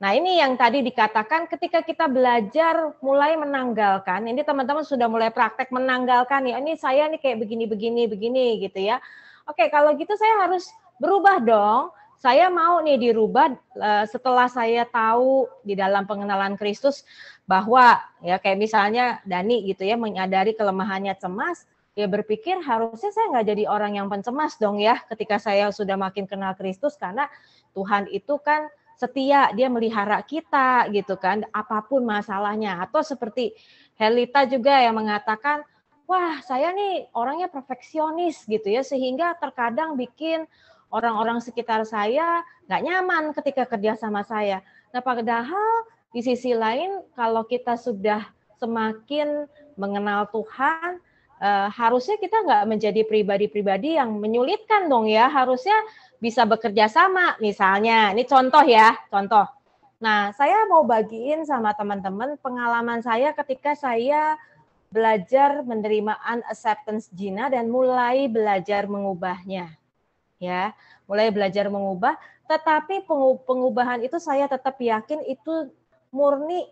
Nah, ini yang tadi dikatakan ketika kita belajar mulai menanggalkan, ini teman-teman sudah mulai praktek menanggalkan ya, ini saya nih kayak begini gitu ya. Oke, kalau gitu saya harus berubah dong. Saya mau nih dirubah setelah saya tahu di dalam pengenalan Kristus bahwa ya kayak misalnya Dani gitu ya menyadari kelemahannya cemas, ya berpikir harusnya saya nggak jadi orang yang pencemas dong ya ketika saya sudah makin kenal Kristus, karena Tuhan itu kan setia, dia melihara kita gitu kan apapun masalahnya. Atau seperti Herlita juga yang mengatakan, wah saya nih orangnya perfeksionis gitu ya sehingga terkadang bikin orang-orang sekitar saya nggak nyaman ketika kerja sama saya. Nah, padahal di sisi lain kalau kita sudah semakin mengenal Tuhan, harusnya kita nggak menjadi pribadi-pribadi yang menyulitkan dong ya. Harusnya bisa bekerja sama. Misalnya, ini contoh ya, contoh. Nah, saya mau bagiin sama teman-teman pengalaman saya ketika saya belajar menerima unacceptance Gina dan mulai belajar mengubahnya. Ya, mulai belajar mengubah, tetapi pengubahan itu saya tetap yakin itu murni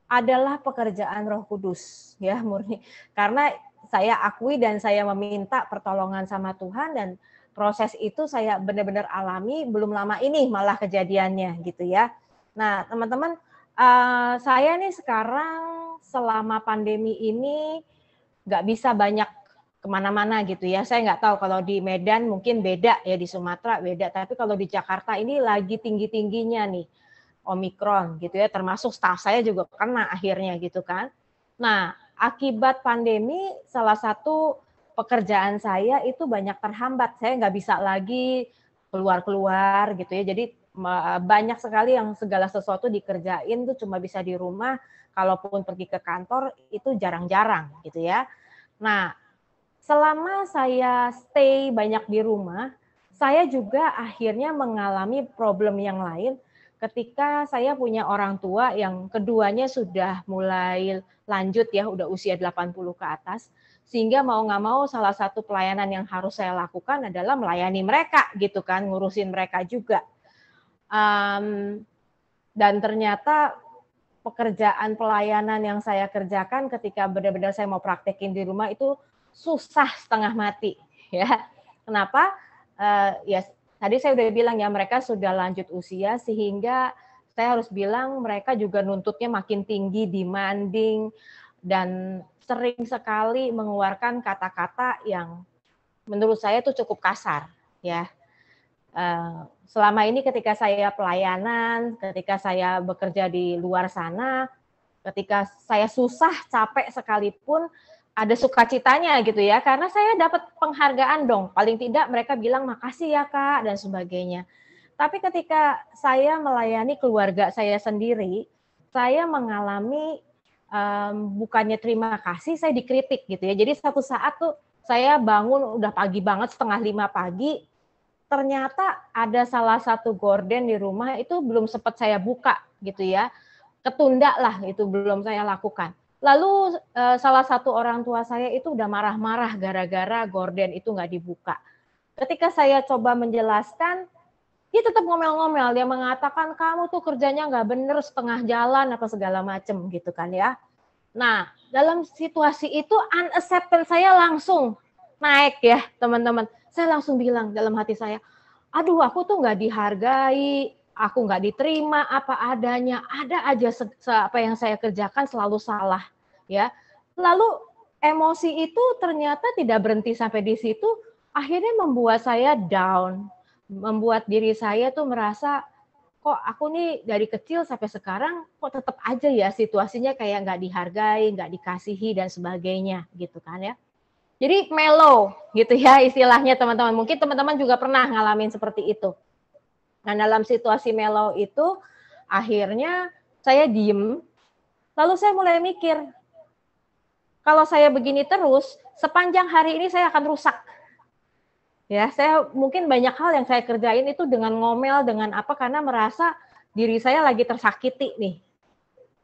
adalah pekerjaan Roh Kudus, ya murni. Karena saya akui dan saya meminta pertolongan sama Tuhan dan proses itu saya benar-benar alami belum lama ini malah kejadiannya gitu ya. Nah, teman-teman, saya nih sekarang selama pandemi ini nggak bisa banyak kemana-mana gitu ya. Saya nggak tahu kalau di Medan mungkin beda ya, di Sumatera beda. Tapi kalau di Jakarta ini lagi tinggi-tingginya nih Omikron gitu ya. Termasuk staf saya juga kena akhirnya gitu kan. Nah, akibat pandemi salah satu pekerjaan saya itu banyak terhambat. Saya nggak bisa lagi keluar-keluar gitu ya. Jadi banyak sekali yang segala sesuatu dikerjain tuh cuma bisa di rumah. Kalaupun pergi ke kantor itu jarang-jarang gitu ya. Nah, selama saya stay banyak di rumah, saya juga akhirnya mengalami problem yang lain ketika saya punya orang tua yang keduanya sudah mulai lanjut ya, udah usia 80 ke atas, sehingga mau nggak mau salah satu pelayanan yang harus saya lakukan adalah melayani mereka gitu kan, ngurusin mereka juga. Dan ternyata pekerjaan pelayanan yang saya kerjakan ketika benar-benar saya mau praktekin di rumah itu susah setengah mati ya. Kenapa? Ya tadi saya udah bilang ya, mereka sudah lanjut usia sehingga saya harus bilang mereka juga nuntutnya makin tinggi, demanding, dan sering sekali mengeluarkan kata-kata yang menurut saya itu cukup kasar ya. Selama ini ketika saya pelayanan, ketika saya bekerja di luar sana, ketika saya susah, capek sekalipun, ada sukacitanya gitu ya, karena saya dapat penghargaan dong, paling tidak mereka bilang makasih ya Kak dan sebagainya. Tapi ketika saya melayani keluarga saya sendiri, saya mengalami bukannya terima kasih, saya dikritik gitu ya. Jadi satu saat tuh saya bangun udah pagi banget, 4:30 pagi, ternyata ada salah satu gorden di rumah itu belum sempat saya buka gitu ya. Ketunda lah, itu belum saya lakukan. Lalu salah satu orang tua saya itu udah marah-marah gara-gara gorden itu nggak dibuka. Ketika saya coba menjelaskan, dia tetap ngomel-ngomel. Dia mengatakan, kamu tuh kerjanya nggak bener, setengah jalan apa segala macem gitu kan ya. Nah, dalam situasi itu unacceptance saya langsung naik ya teman-teman. Saya langsung bilang dalam hati saya, aduh aku tuh nggak dihargai, aku nggak diterima apa adanya, ada aja apa yang saya kerjakan selalu salah ya. Lalu emosi itu ternyata tidak berhenti sampai di situ, akhirnya membuat saya down, membuat diri saya tuh merasa kok aku nih dari kecil sampai sekarang kok tetap aja ya situasinya kayak nggak dihargai, nggak dikasihi dan sebagainya gitu kan ya. Jadi mellow gitu ya istilahnya teman-teman. Mungkin teman-teman juga pernah ngalamin seperti itu. Nah dalam situasi mellow itu akhirnya saya diem, lalu saya mulai mikir, kalau saya begini terus, sepanjang hari ini saya akan rusak. Ya, saya mungkin banyak hal yang saya kerjain itu dengan ngomel, dengan apa, karena merasa diri saya lagi tersakiti nih.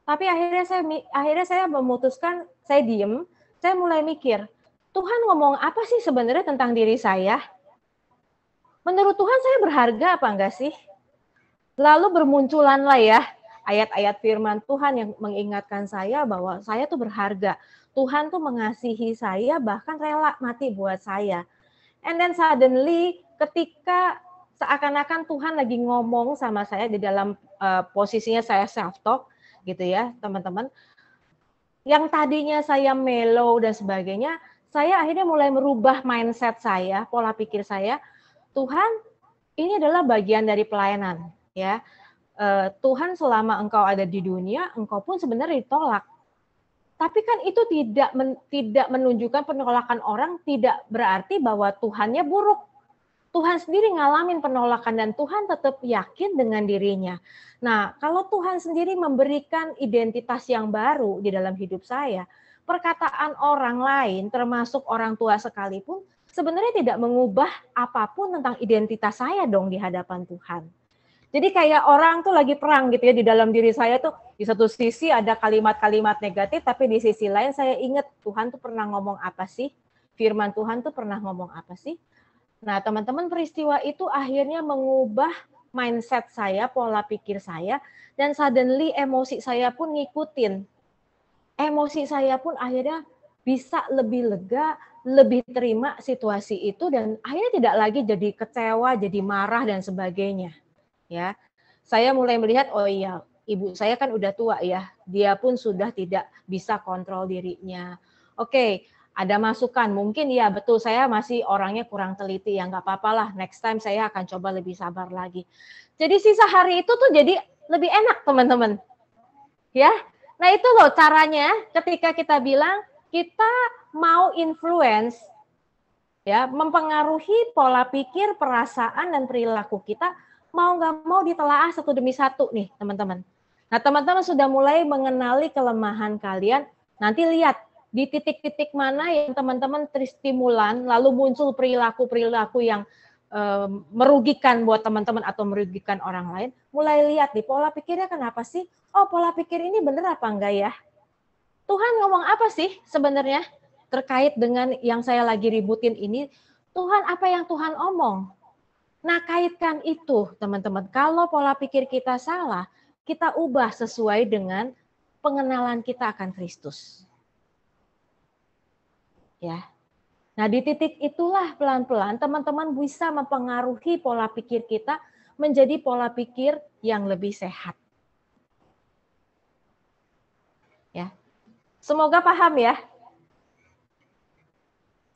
Tapi akhirnya saya memutuskan, saya diem, saya mulai mikir, Tuhan ngomong apa sih sebenarnya tentang diri saya? Menurut Tuhan saya berharga apa enggak sih? Lalu bermunculanlah ya ayat-ayat firman Tuhan yang mengingatkan saya bahwa saya tuh berharga. Tuhan tuh mengasihi saya, bahkan rela mati buat saya. And then suddenly ketika seakan-akan Tuhan lagi ngomong sama saya di dalam posisinya saya self-talk gitu ya teman-teman. Yang tadinya saya mellow dan sebagainya, saya akhirnya mulai merubah mindset saya, pola pikir saya. Tuhan, ini adalah bagian dari pelayanan ya. Tuhan selama engkau ada di dunia, engkau pun sebenarnya ditolak. Tapi kan itu tidak menunjukkan penolakan orang, tidak berarti bahwa Tuhannya buruk. Tuhan sendiri ngalamin penolakan dan Tuhan tetap yakin dengan dirinya. Nah, kalau Tuhan sendiri memberikan identitas yang baru di dalam hidup saya, perkataan orang lain termasuk orang tua sekalipun sebenarnya tidak mengubah apapun tentang identitas saya dong di hadapan Tuhan. Jadi kayak orang tuh lagi perang gitu ya di dalam diri saya tuh, di satu sisi ada kalimat-kalimat negatif, tapi di sisi lain saya ingat Tuhan tuh pernah ngomong apa sih? Firman Tuhan tuh pernah ngomong apa sih? Nah teman-teman, peristiwa itu akhirnya mengubah mindset saya, pola pikir saya, dan suddenly emosi saya pun ngikutin. Emosi saya pun akhirnya bisa lebih lega, lebih terima situasi itu, dan akhirnya tidak lagi jadi kecewa, jadi marah dan sebagainya. Ya, saya mulai melihat, oh iya, ibu saya kan udah tua ya, dia pun sudah tidak bisa kontrol dirinya. Oke, ada masukan, mungkin ya betul saya masih orangnya kurang teliti, ya nggak apa-apa lah, next time saya akan coba lebih sabar lagi. Jadi sisa hari itu tuh jadi lebih enak teman-teman. Ya, nah itu loh caranya ketika kita bilang kita mau influence, ya, mempengaruhi pola pikir, perasaan dan perilaku kita. Mau nggak mau ditelaah satu demi satu nih teman-teman. Nah teman-teman sudah mulai mengenali kelemahan kalian. Nanti lihat di titik-titik mana yang teman-teman terstimulan, lalu muncul perilaku-perilaku yang merugikan buat teman-teman atau merugikan orang lain. Mulai lihat di pola pikirnya kenapa sih? Oh pola pikir ini bener apa enggak ya? Tuhan ngomong apa sih sebenarnya terkait dengan yang saya lagi ributin ini? Tuhan apa yang Tuhan omong? Nah, kaitkan itu, teman-teman. Kalau pola pikir kita salah, kita ubah sesuai dengan pengenalan kita akan Kristus. Ya. Nah, di titik itulah pelan-pelan teman-teman bisa mempengaruhi pola pikir kita menjadi pola pikir yang lebih sehat. Ya. Semoga paham ya.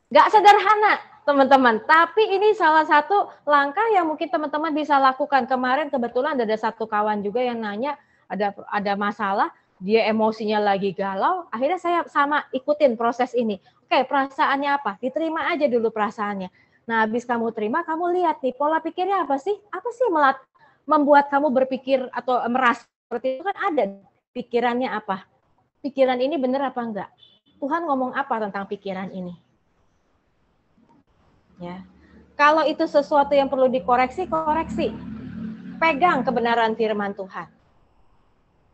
Nggak sederhana, teman-teman. Tapi ini salah satu langkah yang mungkin teman-teman bisa lakukan. Kemarin kebetulan ada satu kawan juga yang nanya ada masalah, dia emosinya lagi galau. Akhirnya saya sama ikutin proses ini. Oke, perasaannya apa? Diterima aja dulu perasaannya. Nah, habis kamu terima, kamu lihat nih pola pikirnya apa sih? Apa sih membuat kamu berpikir atau merasa seperti itu? Kan ada pikirannya apa? pikiran ini benar apa enggak? Tuhan ngomong apa tentang pikiran ini? Ya. Kalau itu sesuatu yang perlu dikoreksi, koreksi. Pegang kebenaran firman Tuhan.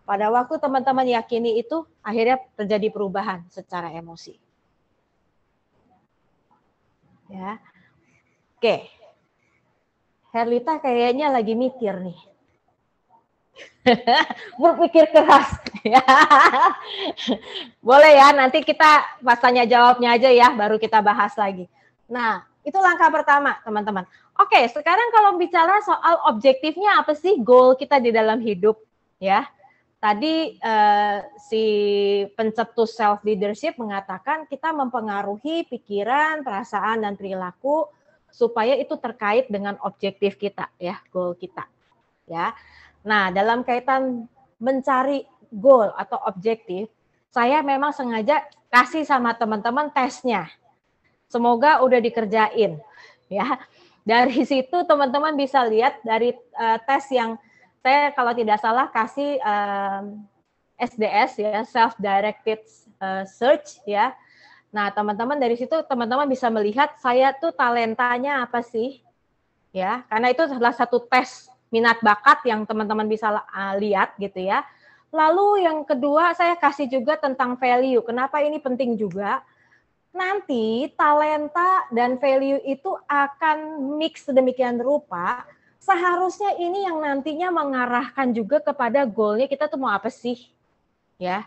Pada waktu teman-teman yakini itu, akhirnya terjadi perubahan secara emosi. Ya. Oke. Herlita kayaknya lagi mikir nih. Berpikir keras. Boleh ya, nanti kita pas tanya jawabnya aja ya, baru kita bahas lagi. Nah, itu langkah pertama, teman-teman. Oke, sekarang kalau bicara soal objektifnya apa sih goal kita di dalam hidup, ya. Tadi si pencetus self leadership mengatakan kita mempengaruhi pikiran, perasaan, dan perilaku supaya itu terkait dengan objektif kita, ya, goal kita, ya. Nah, dalam kaitan mencari goal atau objektif, saya memang sengaja kasih sama teman-teman tesnya. Semoga udah dikerjain, ya. Dari situ teman-teman bisa lihat dari tes yang saya kalau tidak salah kasih SDS, ya, self directed search, ya. Nah, teman-teman dari situ teman-teman bisa melihat saya tuh talentanya apa sih, ya, karena itu adalah satu tes minat bakat yang teman-teman bisa lihat gitu ya. Lalu yang kedua saya kasih juga tentang value. Kenapa ini penting juga? Nanti talenta dan value itu akan mix sedemikian rupa. Seharusnya ini yang nantinya mengarahkan juga kepada goalnya kita tuh mau apa sih, ya.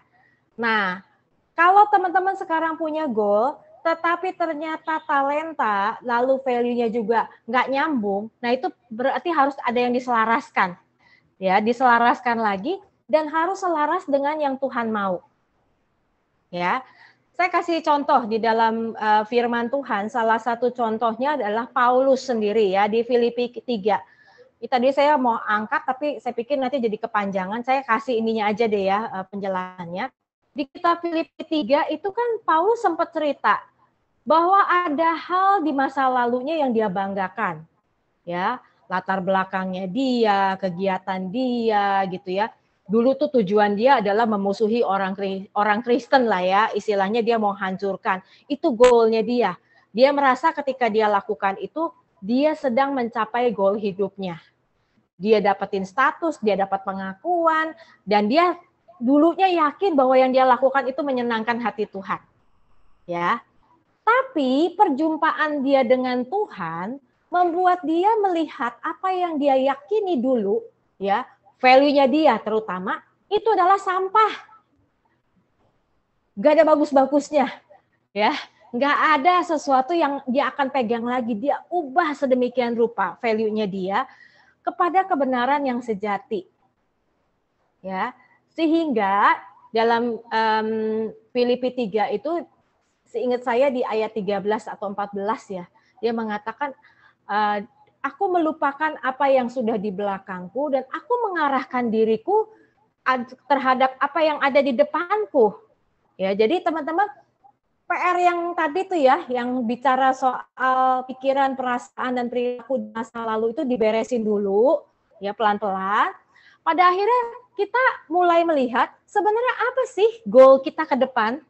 Nah, kalau teman-teman sekarang punya goal, tetapi ternyata talenta, lalu value-nya juga nggak nyambung, nah itu berarti harus ada yang diselaraskan. Ya, diselaraskan lagi, dan harus selaras dengan yang Tuhan mau. Ya, saya kasih contoh di dalam firman Tuhan, salah satu contohnya adalah Paulus sendiri ya, di Filipi 3. Tadi saya mau angkat, tapi saya pikir nanti jadi kepanjangan, saya kasih ininya aja deh ya penjelasannya. Di kitab Filipi 3 itu kan Paulus sempat cerita bahwa ada hal di masa lalunya yang dia banggakan. Ya, latar belakangnya dia, kegiatan dia gitu ya. Dulu tuh tujuan dia adalah memusuhi orang Kristen lah ya, istilahnya dia mau hancurkan. Itu goalnya dia. Dia merasa ketika dia lakukan itu, dia sedang mencapai goal hidupnya. Dia dapetin status, dia dapat pengakuan, dan dia dulunya yakin bahwa yang dia lakukan itu menyenangkan hati Tuhan. Ya. Tapi perjumpaan dia dengan Tuhan membuat dia melihat apa yang dia yakini dulu, ya, value-nya dia terutama itu adalah sampah. Gak ada bagus-bagusnya, ya. Gak ada sesuatu yang dia akan pegang lagi. Dia ubah sedemikian rupa value-nya dia kepada kebenaran yang sejati, ya. Sehingga dalam Filipi 3 itu, seingat saya di ayat 13 atau 14 ya, dia mengatakan, aku melupakan apa yang sudah di belakangku dan aku mengarahkan diriku terhadap apa yang ada di depanku. Ya, jadi teman-teman, PR yang tadi tuh ya, yang bicara soal pikiran, perasaan, dan perilaku di masa lalu itu diberesin dulu, ya pelan-pelan. Pada akhirnya kita mulai melihat sebenarnya apa sih goal kita ke depan?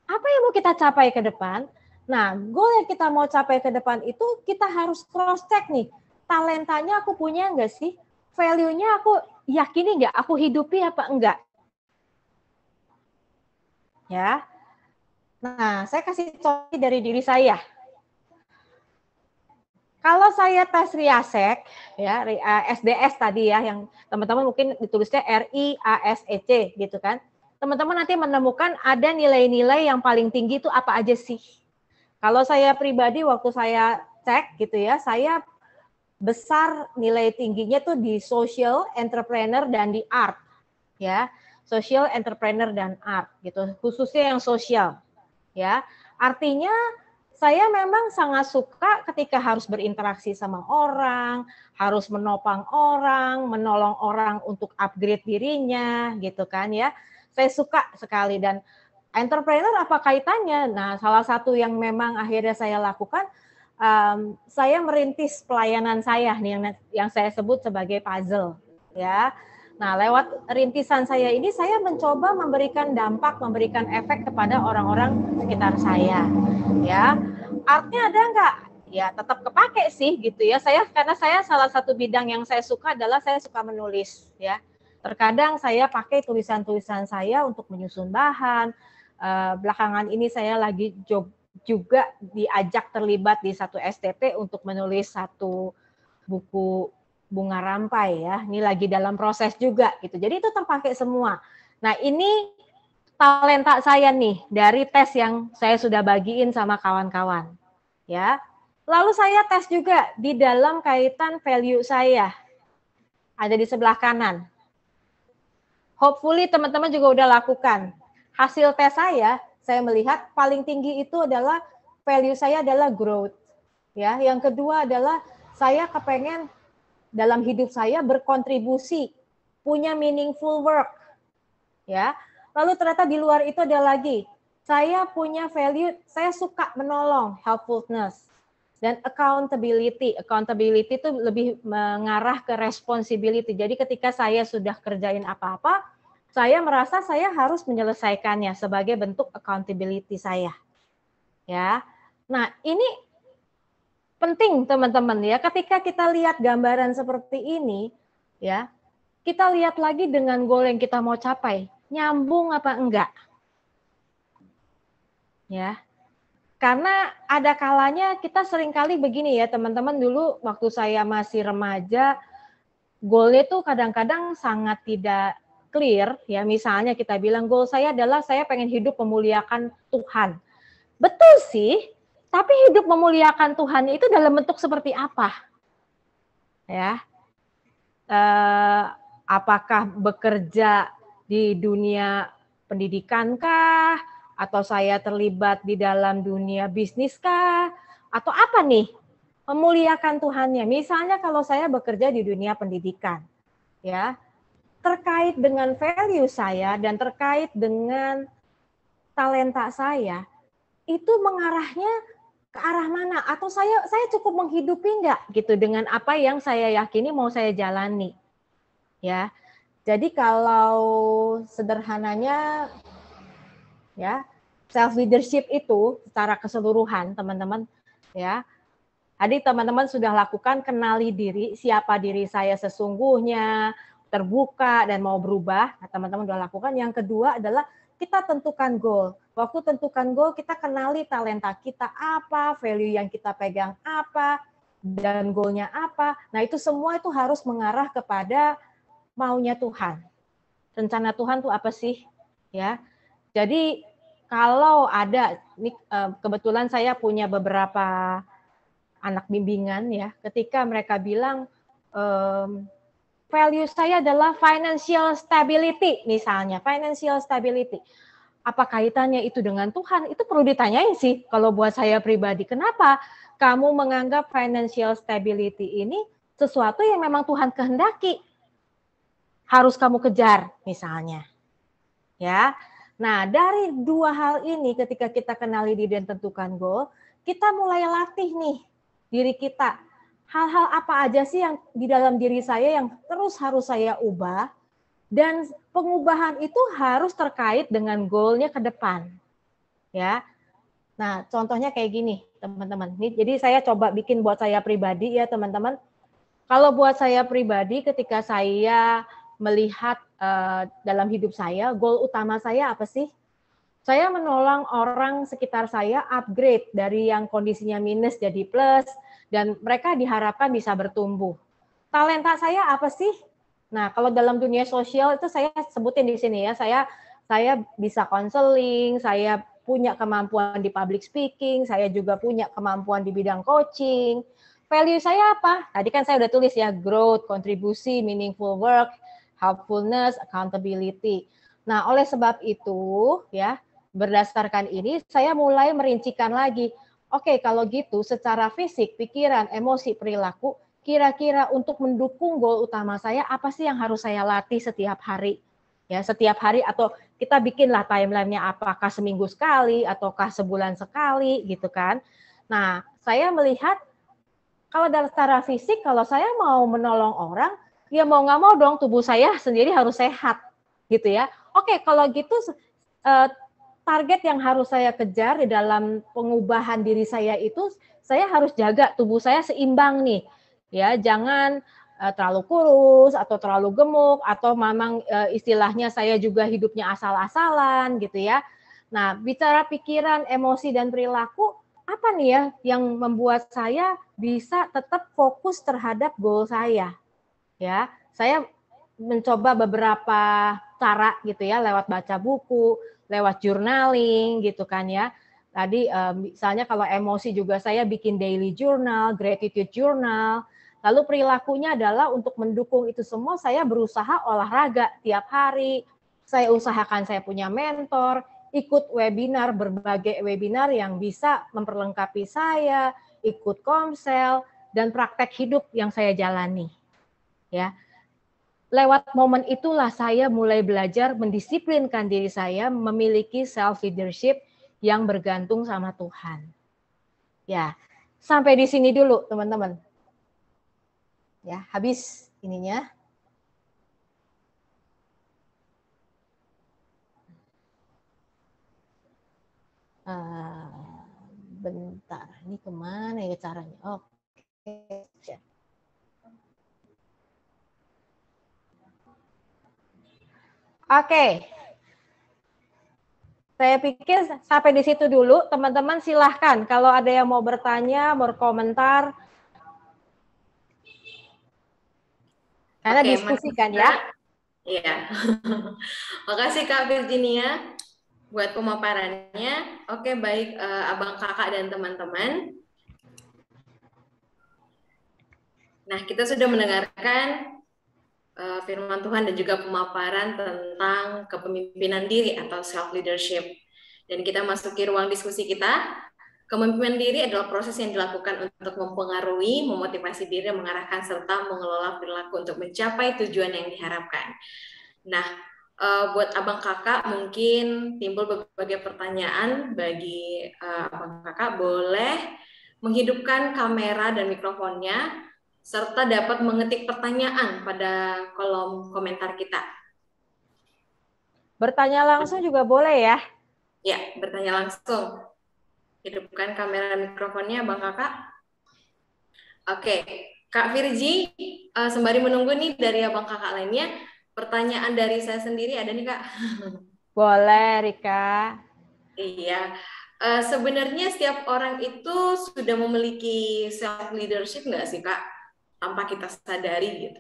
Apa yang mau kita capai ke depan? Nah, goal yang kita mau capai ke depan itu kita harus cross-check nih. Talentanya aku punya enggak sih? Value-nya aku yakini enggak? Aku hidupi apa enggak? Ya. Nah, saya kasih contoh dari diri saya. Kalau saya tes RIASEC, ya, SDS tadi ya, yang teman-teman mungkin ditulisnya RIASEC gitu kan. Teman-teman nanti menemukan ada nilai-nilai yang paling tinggi itu apa aja sih. Kalau saya pribadi waktu saya cek gitu ya, saya besar nilai tingginya tuh di social, entrepreneur, dan di art. Ya, social, entrepreneur, dan art gitu, khususnya yang sosial. Ya, artinya saya memang sangat suka ketika harus berinteraksi sama orang, harus menopang orang, menolong orang untuk upgrade dirinya, gitu kan ya. Saya suka sekali, dan entrepreneur apa kaitannya? Nah, salah satu yang memang akhirnya saya lakukan, saya merintis pelayanan saya nih yang saya sebut sebagai puzzle, ya. Nah, lewat rintisan saya ini, saya mencoba memberikan dampak, memberikan efek kepada orang-orang sekitar saya. Ya, artnya ada nggak? Ya, tetap kepake sih gitu ya. Karena saya salah satu bidang yang saya suka adalah saya suka menulis. Ya, terkadang saya pakai tulisan-tulisan saya untuk menyusun bahan. Belakangan ini saya lagi juga diajak terlibat di satu STT untuk menulis satu buku bunga rampai ya. Ini lagi dalam proses juga gitu. Jadi itu terpakai semua. Nah, ini talenta saya nih dari tes yang saya sudah bagiin sama kawan-kawan. Ya. Lalu saya tes juga di dalam kaitan value saya. Ada di sebelah kanan. Hopefully teman-teman juga udah lakukan. Hasil tes saya melihat paling tinggi itu adalah value saya adalah growth. Ya, yang kedua adalah saya kepengen dalam hidup saya berkontribusi, punya meaningful work. Ya. Lalu ternyata di luar itu ada lagi. Saya punya value, saya suka menolong, helpfulness dan accountability. Accountability itu lebih mengarah ke responsibility. Jadi ketika saya sudah kerjain apa-apa, saya merasa saya harus menyelesaikannya sebagai bentuk accountability saya. Ya. Nah, ini penting teman-teman ya, ketika kita lihat gambaran seperti ini, ya, kita lihat lagi dengan goal yang kita mau capai, nyambung apa enggak? Ya, karena ada kalanya kita seringkali begini ya teman-teman, dulu waktu saya masih remaja, goalnya tuh kadang-kadang sangat tidak clear ya. Misalnya kita bilang goal saya adalah saya pengen hidup memuliakan Tuhan. Betul sih. Tapi hidup memuliakan Tuhan itu dalam bentuk seperti apa? Ya, apakah bekerja di dunia pendidikan kah? Atau saya terlibat di dalam dunia bisnis kah? Atau apa nih? Memuliakan Tuhannya. Misalnya kalau saya bekerja di dunia pendidikan, ya, terkait dengan value saya dan terkait dengan talenta saya, itu mengarahnya ke arah mana, atau saya cukup menghidupi enggak gitu dengan apa yang saya yakini mau saya jalani. Ya. Jadi kalau sederhananya ya, self leadership itu secara keseluruhan teman-teman ya. Tadi teman-teman sudah lakukan kenali diri, siapa diri saya sesungguhnya, terbuka dan mau berubah. Nah, teman-teman sudah lakukan. Yang kedua adalah kita tentukan goal. Waktu tentukan goal, kita kenali talenta kita apa, value yang kita pegang apa, dan goalnya apa. Nah, itu semua itu harus mengarah kepada maunya Tuhan. Rencana Tuhan itu apa sih? Ya. Jadi kalau ada, ini kebetulan saya punya beberapa anak bimbingan ya, ketika mereka bilang value saya adalah financial stability misalnya, financial stability. Apa kaitannya itu dengan Tuhan? Itu perlu ditanyain sih kalau buat saya pribadi. Kenapa kamu menganggap financial stability ini sesuatu yang memang Tuhan kehendaki? Harus kamu kejar misalnya. Ya. Nah, dari dua hal ini ketika kita kenali diri dan tentukan goal, kita mulai latih nih diri kita. Hal-hal apa aja sih yang di dalam diri saya yang terus harus saya ubah, dan pengubahan itu harus terkait dengan goalnya ke depan. Ya. Nah, contohnya kayak gini, teman-teman. Jadi saya coba bikin buat saya pribadi ya, teman-teman. Kalau buat saya pribadi ketika saya melihat dalam hidup saya, goal utama saya apa sih? Saya menolong orang sekitar saya upgrade dari yang kondisinya minus jadi plus, dan mereka diharapkan bisa bertumbuh. Talenta saya apa sih? Nah, kalau dalam dunia sosial itu saya sebutin di sini ya, saya bisa konseling, saya punya kemampuan di public speaking, saya juga punya kemampuan di bidang coaching. Value saya apa? Tadi kan saya udah tulis ya, growth, kontribusi, meaningful work, helpfulness, accountability. Nah, oleh sebab itu ya, berdasarkan ini saya mulai merincikan lagi. Oke, kalau gitu secara fisik, pikiran, emosi, perilaku, kira-kira untuk mendukung goal utama saya, apa sih yang harus saya latih setiap hari? Ya, setiap hari, atau kita bikinlah timeline-nya, apakah seminggu sekali, ataukah sebulan sekali, gitu kan. Nah, saya melihat, kalau secara fisik, kalau saya mau menolong orang, ya mau nggak mau dong tubuh saya sendiri harus sehat gitu ya. Oke, kalau gitu target yang harus saya kejar di dalam pengubahan diri saya itu, saya harus jaga tubuh saya seimbang nih. Ya, jangan terlalu kurus atau terlalu gemuk atau memang istilahnya saya juga hidupnya asal-asalan gitu ya. Nah, bicara pikiran, emosi dan perilaku, apa nih ya yang membuat saya bisa tetap fokus terhadap goal saya? Ya, saya mencoba beberapa cara gitu ya, lewat baca buku, lewat journaling gitu kan ya. Tadi misalnya kalau emosi juga saya bikin daily journal, gratitude journal. Lalu perilakunya adalah untuk mendukung itu semua saya berusaha olahraga tiap hari. Saya usahakan saya punya mentor, ikut webinar, berbagai webinar yang bisa memperlengkapi saya, ikut komsel dan praktek hidup yang saya jalani. Ya. Lewat momen itulah saya mulai belajar mendisiplinkan diri saya memiliki self leadership yang bergantung sama Tuhan. Ya, sampai di sini dulu teman-teman. Ya, habis ininya. Bentar, ini kemana ya caranya? Oke. Oke. Saya pikir sampai di situ dulu. Teman-teman silahkan kalau ada yang mau bertanya, berkomentar. Karena diskusikan ya. Iya. Makasih Kak Virginia buat pemaparannya. Oke, baik Abang Kakak dan teman-teman. Nah, kita sudah mendengarkan firman Tuhan dan juga pemaparan tentang kepemimpinan diri atau self leadership. Dan kita masuki ruang diskusi kita. Kepemimpinan diri adalah proses yang dilakukan untuk mempengaruhi, memotivasi diri, mengarahkan serta mengelola perilaku untuk mencapai tujuan yang diharapkan. Nah, buat Abang Kakak mungkin timbul berbagai pertanyaan bagi Abang Kakak. Boleh menghidupkan kamera dan mikrofonnya serta dapat mengetik pertanyaan pada kolom komentar kita. Bertanya langsung juga boleh ya? Ya, bertanya langsung. Hidupkan kamera dan mikrofonnya, Bang Kakak. Oke, Kak Virgi, sembari menunggu nih dari Abang Kakak lainnya, pertanyaan dari saya sendiri ada nih, Kak. Boleh, Rika. Iya, sebenarnya setiap orang itu sudah memiliki self leadership nggak sih, Kak? Tanpa kita sadari gitu.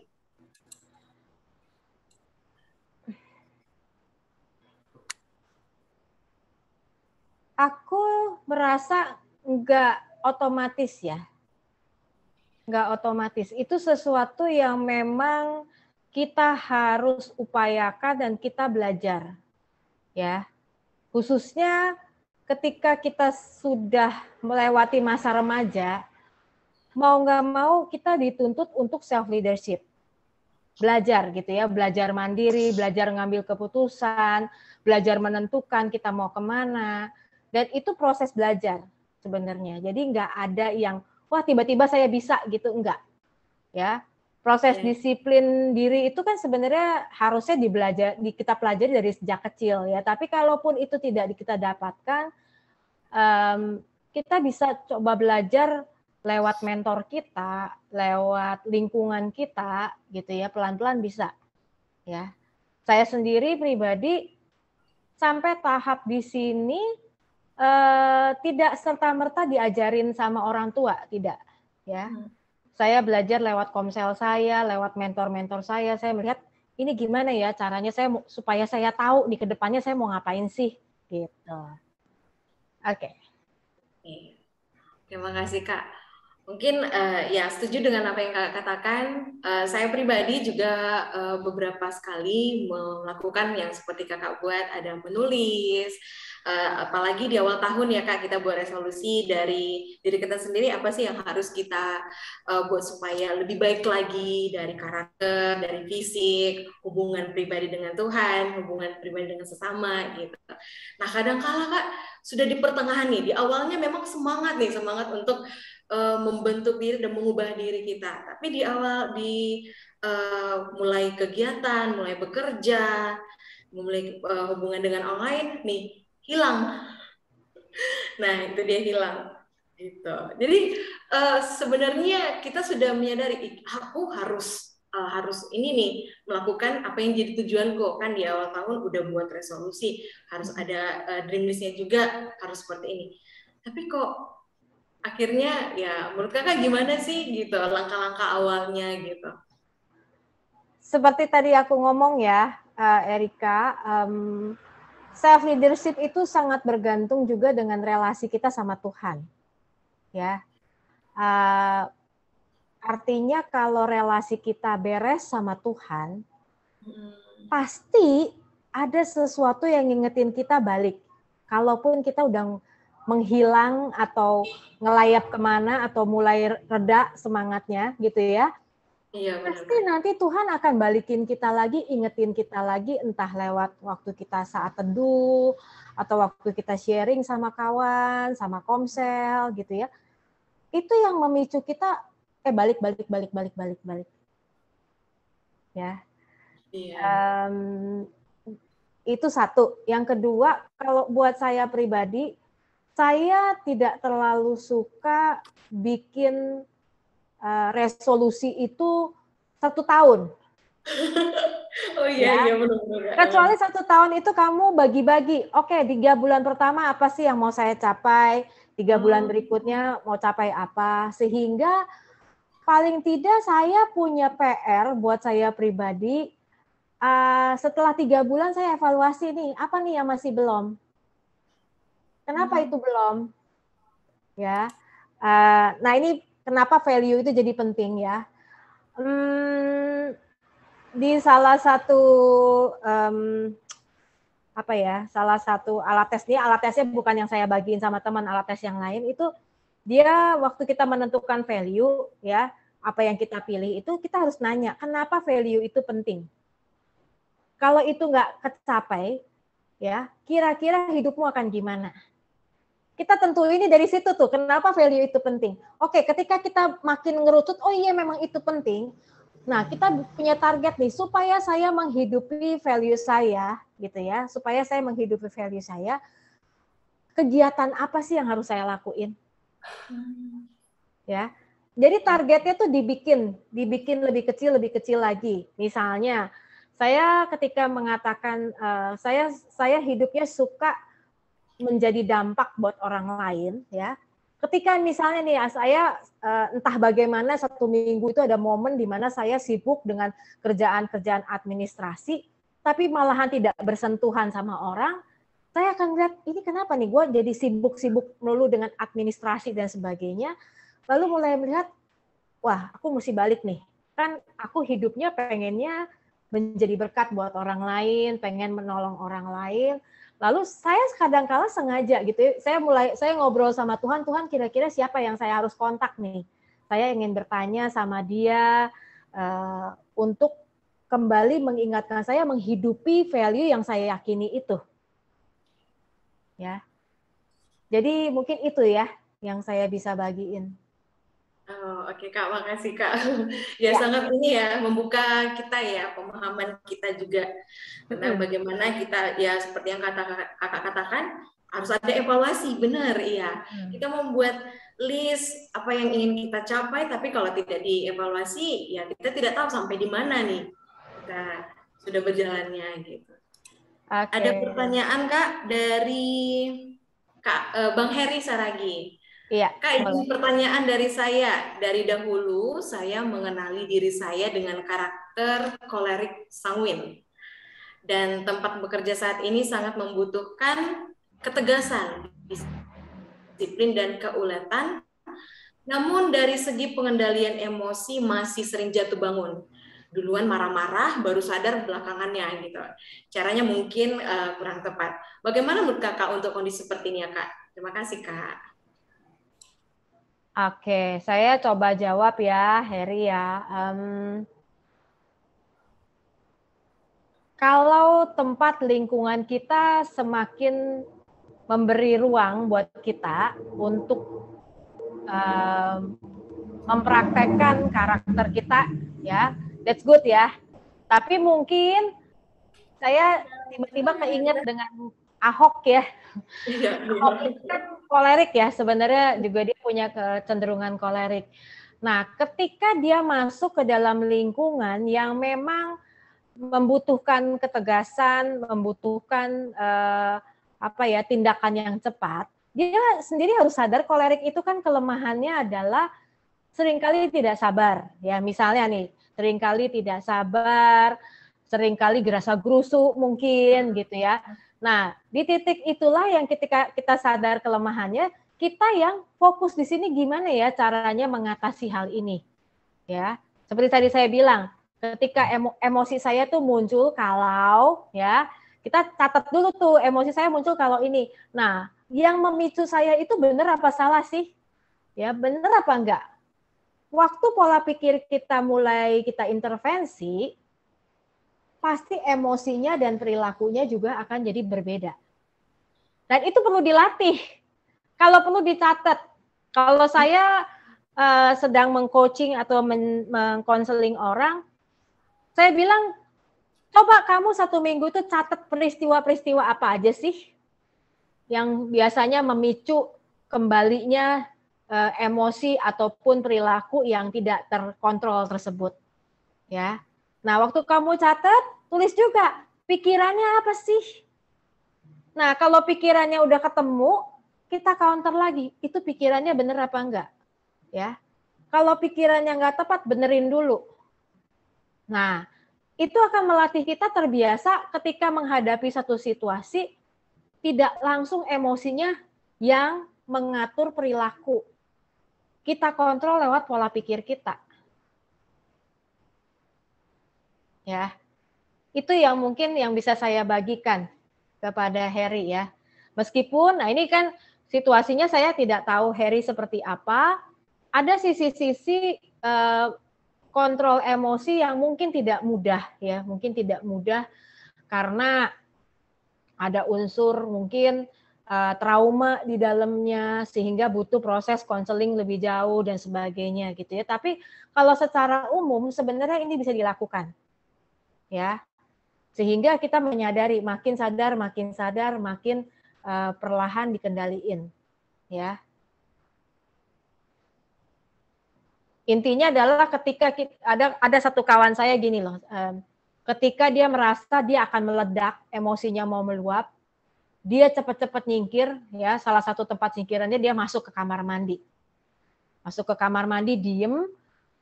Aku merasa enggak otomatis ya. Enggak otomatis. Itu sesuatu yang memang kita harus upayakan dan kita belajar. Ya. Khususnya ketika kita sudah melewati masa remaja, mau nggak mau kita dituntut untuk self leadership. Belajar gitu ya, belajar mandiri, belajar ngambil keputusan, belajar menentukan kita mau kemana. Dan itu proses belajar sebenarnya. Jadi nggak ada yang, wah tiba-tiba saya bisa gitu, enggak. Ya, proses disiplin diri itu kan sebenarnya harusnya kita pelajari dari sejak kecil ya. Tapi kalaupun itu tidak kita dapatkan, kita bisa coba belajar lewat mentor kita, lewat lingkungan kita, gitu ya, pelan-pelan bisa. Ya, saya sendiri pribadi sampai tahap di sini tidak serta-merta diajarin sama orang tua, tidak. Ya, saya belajar lewat komsel saya, lewat mentor-mentor saya melihat ini gimana ya caranya supaya saya tahu di kedepannya saya mau ngapain sih, gitu. Oke. Terima kasih Kak. Mungkin ya setuju dengan apa yang Kak katakan. Saya pribadi juga beberapa sekali melakukan yang seperti Kakak buat, ada menulis, apalagi di awal tahun ya Kak, kita buat resolusi dari diri kita sendiri, apa sih yang harus kita buat supaya lebih baik lagi dari karakter, dari fisik, hubungan pribadi dengan Tuhan, hubungan pribadi dengan sesama gitu. Nah kadang-kala Kak sudah di pertengahan nih, di awalnya memang semangat untuk membentuk diri dan mengubah diri kita, tapi di awal mulai kegiatan, mulai bekerja, mulai hubungan dengan orang lain nih hilang. Nah itu dia hilang gitu. Jadi sebenarnya kita sudah menyadari aku harus ini nih melakukan apa yang jadi tujuanku, kan di awal tahun udah buat resolusi, harus ada dream list-nya juga, harus seperti ini. Tapi kok akhirnya ya menurut Kakak gimana sih gitu langkah-langkah awalnya gitu? Seperti tadi aku ngomong ya, Erika, self leadership itu sangat bergantung juga dengan relasi kita sama Tuhan, ya. Artinya kalau relasi kita beres sama Tuhan, pasti ada sesuatu yang ngingetin kita balik. Kalaupun kita udah menghilang atau ngelayap kemana atau mulai reda semangatnya, gitu ya. Iya, pasti nanti Tuhan akan balikin kita lagi, ingetin kita lagi, entah lewat waktu kita saat teduh, atau waktu kita sharing sama kawan, sama komsel gitu ya. Itu yang memicu kita, balik. Ya. Iya. Itu satu. Yang kedua, kalau buat saya pribadi, saya tidak terlalu suka bikin resolusi itu 1 tahun. Oh iya, iya benar. Kecuali 1 tahun itu kamu bagi-bagi. Oke, 3 bulan pertama apa sih yang mau saya capai? 3 bulan berikutnya mau capai apa? Sehingga paling tidak saya punya PR buat saya pribadi. Setelah 3 bulan saya evaluasi nih, apa nih yang masih belum? Kenapa itu belum? Ya. Nah ini kenapa value itu jadi penting ya? Di salah satu salah satu alat tesnya bukan yang saya bagiin sama teman, alat tes yang lain itu dia waktu kita menentukan value ya, apa yang kita pilih itu kita harus nanya kenapa value itu penting. Kalau itu nggak kecapai, ya kira-kira hidupmu akan gimana? Kita tentuin ini dari situ tuh, kenapa value itu penting. Oke, ketika kita makin ngerucut, oh iya memang itu penting. Nah, kita punya target nih, supaya saya menghidupi value saya, gitu ya, supaya saya menghidupi value saya, kegiatan apa sih yang harus saya lakuin? Ya, jadi targetnya tuh dibikin lebih kecil lagi. Misalnya, saya ketika mengatakan, saya hidupnya suka menjadi dampak buat orang lain ya. Ketika misalnya nih saya entah bagaimana 1 minggu itu ada momen di mana saya sibuk dengan kerjaan-kerjaan administrasi, tapi malahan tidak bersentuhan sama orang, saya akan lihat ini kenapa nih gue jadi sibuk-sibuk melulu dengan administrasi dan sebagainya. Lalu mulai melihat, wah aku mesti balik nih. Kan aku hidupnya pengennya menjadi berkat buat orang lain, pengen menolong orang lain. Lalu saya kadang-kala sengaja gitu, saya ngobrol sama Tuhan kira-kira siapa yang saya harus kontak nih. Saya ingin bertanya sama dia untuk kembali mengingatkan saya menghidupi value yang saya yakini itu. Ya. Jadi mungkin itu ya yang saya bisa bagiin. Oh, oke Kak, makasih Kak. Ya sangat ini ya membuka kita ya pemahaman kita juga tentang bagaimana kita ya seperti yang kakak katakan harus ada evaluasi, benar iya. Kita membuat list apa yang ingin kita capai, tapi kalau tidak dievaluasi ya kita tidak tahu sampai di mana nih kita sudah berjalannya gitu. Okay. Ada pertanyaan Kak dari Bang Heri Saragi. Iya. Kak, ini pertanyaan dari saya. Dari dahulu saya mengenali diri saya dengan karakter kolerik sanguin. Dan tempat bekerja saat ini sangat membutuhkan ketegasan, disiplin dan keuletan. Namun dari segi pengendalian emosi masih sering jatuh bangun. duluan marah-marah baru sadar belakangannya gitu. Caranya mungkin kurang tepat. Bagaimana menurut Kakak untuk kondisi seperti ini ya Kak? Terima kasih Kak. Oke, saya coba jawab ya, Heri ya. Kalau tempat lingkungan kita semakin memberi ruang buat kita untuk mempraktekkan karakter kita, ya, that's good ya. Tapi mungkin saya tiba-tiba keinget dengan Ahok ya. Ahok itu kan kolerik ya, sebenarnya juga dia punya kecenderungan kolerik. Nah, ketika dia masuk ke dalam lingkungan yang memang membutuhkan ketegasan, membutuhkan tindakan yang cepat, dia sendiri harus sadar kolerik itu kan kelemahannya adalah seringkali tidak sabar. Ya, misalnya nih, seringkali tidak sabar, seringkali gerasa-gerusu mungkin gitu ya. Nah, di titik itulah yang ketika kita sadar kelemahannya, kita yang fokus di sini gimana ya caranya mengatasi hal ini. Ya, seperti tadi saya bilang, ketika emosi saya tuh muncul kalau ya, kita catat dulu tuh emosi saya muncul kalau ini. Nah, yang memicu saya itu benar apa salah sih? Ya, benar apa enggak? Waktu pola pikir kita mulai kita intervensi, pasti emosinya dan perilakunya juga akan jadi berbeda. Dan itu perlu dilatih. Kalau perlu dicatat. Kalau saya sedang meng-coaching atau meng-counseling orang, saya bilang, coba kamu 1 minggu itu catat peristiwa-peristiwa apa aja sih yang biasanya memicu kembalinya emosi ataupun perilaku yang tidak terkontrol tersebut. Ya. Nah, waktu kamu catat, tulis juga pikirannya apa sih? Nah, kalau pikirannya udah ketemu, kita counter lagi. Itu pikirannya bener apa enggak? Ya. Kalau pikirannya enggak tepat, benerin dulu. Nah, itu akan melatih kita terbiasa ketika menghadapi satu situasi, tidak langsung emosinya yang mengatur perilaku. Kita kontrol lewat pola pikir kita. Ya, itu yang mungkin yang bisa saya bagikan kepada Heri ya. Meskipun, nah ini kan situasinya saya tidak tahu Heri seperti apa, ada sisi-sisi kontrol emosi yang mungkin tidak mudah ya, mungkin tidak mudah karena ada unsur mungkin trauma di dalamnya sehingga butuh proses konseling lebih jauh dan sebagainya gitu ya. Tapi kalau secara umum sebenarnya ini bisa dilakukan. Ya. Sehingga kita menyadari makin sadar, makin perlahan dikendaliin. Ya. Intinya adalah ketika ada satu kawan saya gini loh, ketika dia merasa dia akan meledak, emosinya mau meluap, dia cepat-cepat nyingkir, ya salah satu tempat singkirannya dia masuk ke kamar mandi. Masuk ke kamar mandi, diem,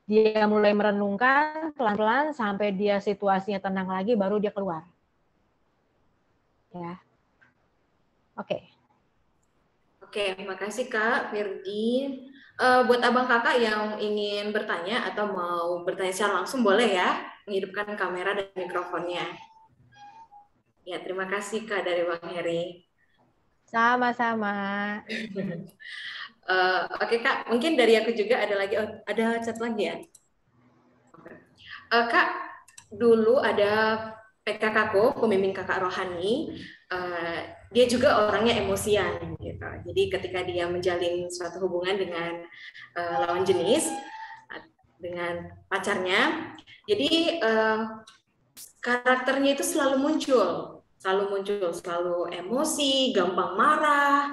dia mulai merenungkan pelan-pelan sampai dia situasinya tenang lagi, baru dia keluar. Ya, oke. Oke, makasih Kak Firdi. Buat abang kakak yang ingin bertanya atau mau bertanya secara langsung boleh ya, menghidupkan kamera dan mikrofonnya. Ya, terima kasih Kak dari Bang Heri. Sama-sama. Oke Kak, mungkin dari aku juga ada lagi, ada chat lagi ya. Kak, dulu ada PKKko, pemimpin kakak rohani, dia juga orangnya emosian gitu. Jadi ketika dia menjalin suatu hubungan dengan lawan jenis, dengan pacarnya, jadi karakternya itu selalu muncul, selalu emosi, gampang marah.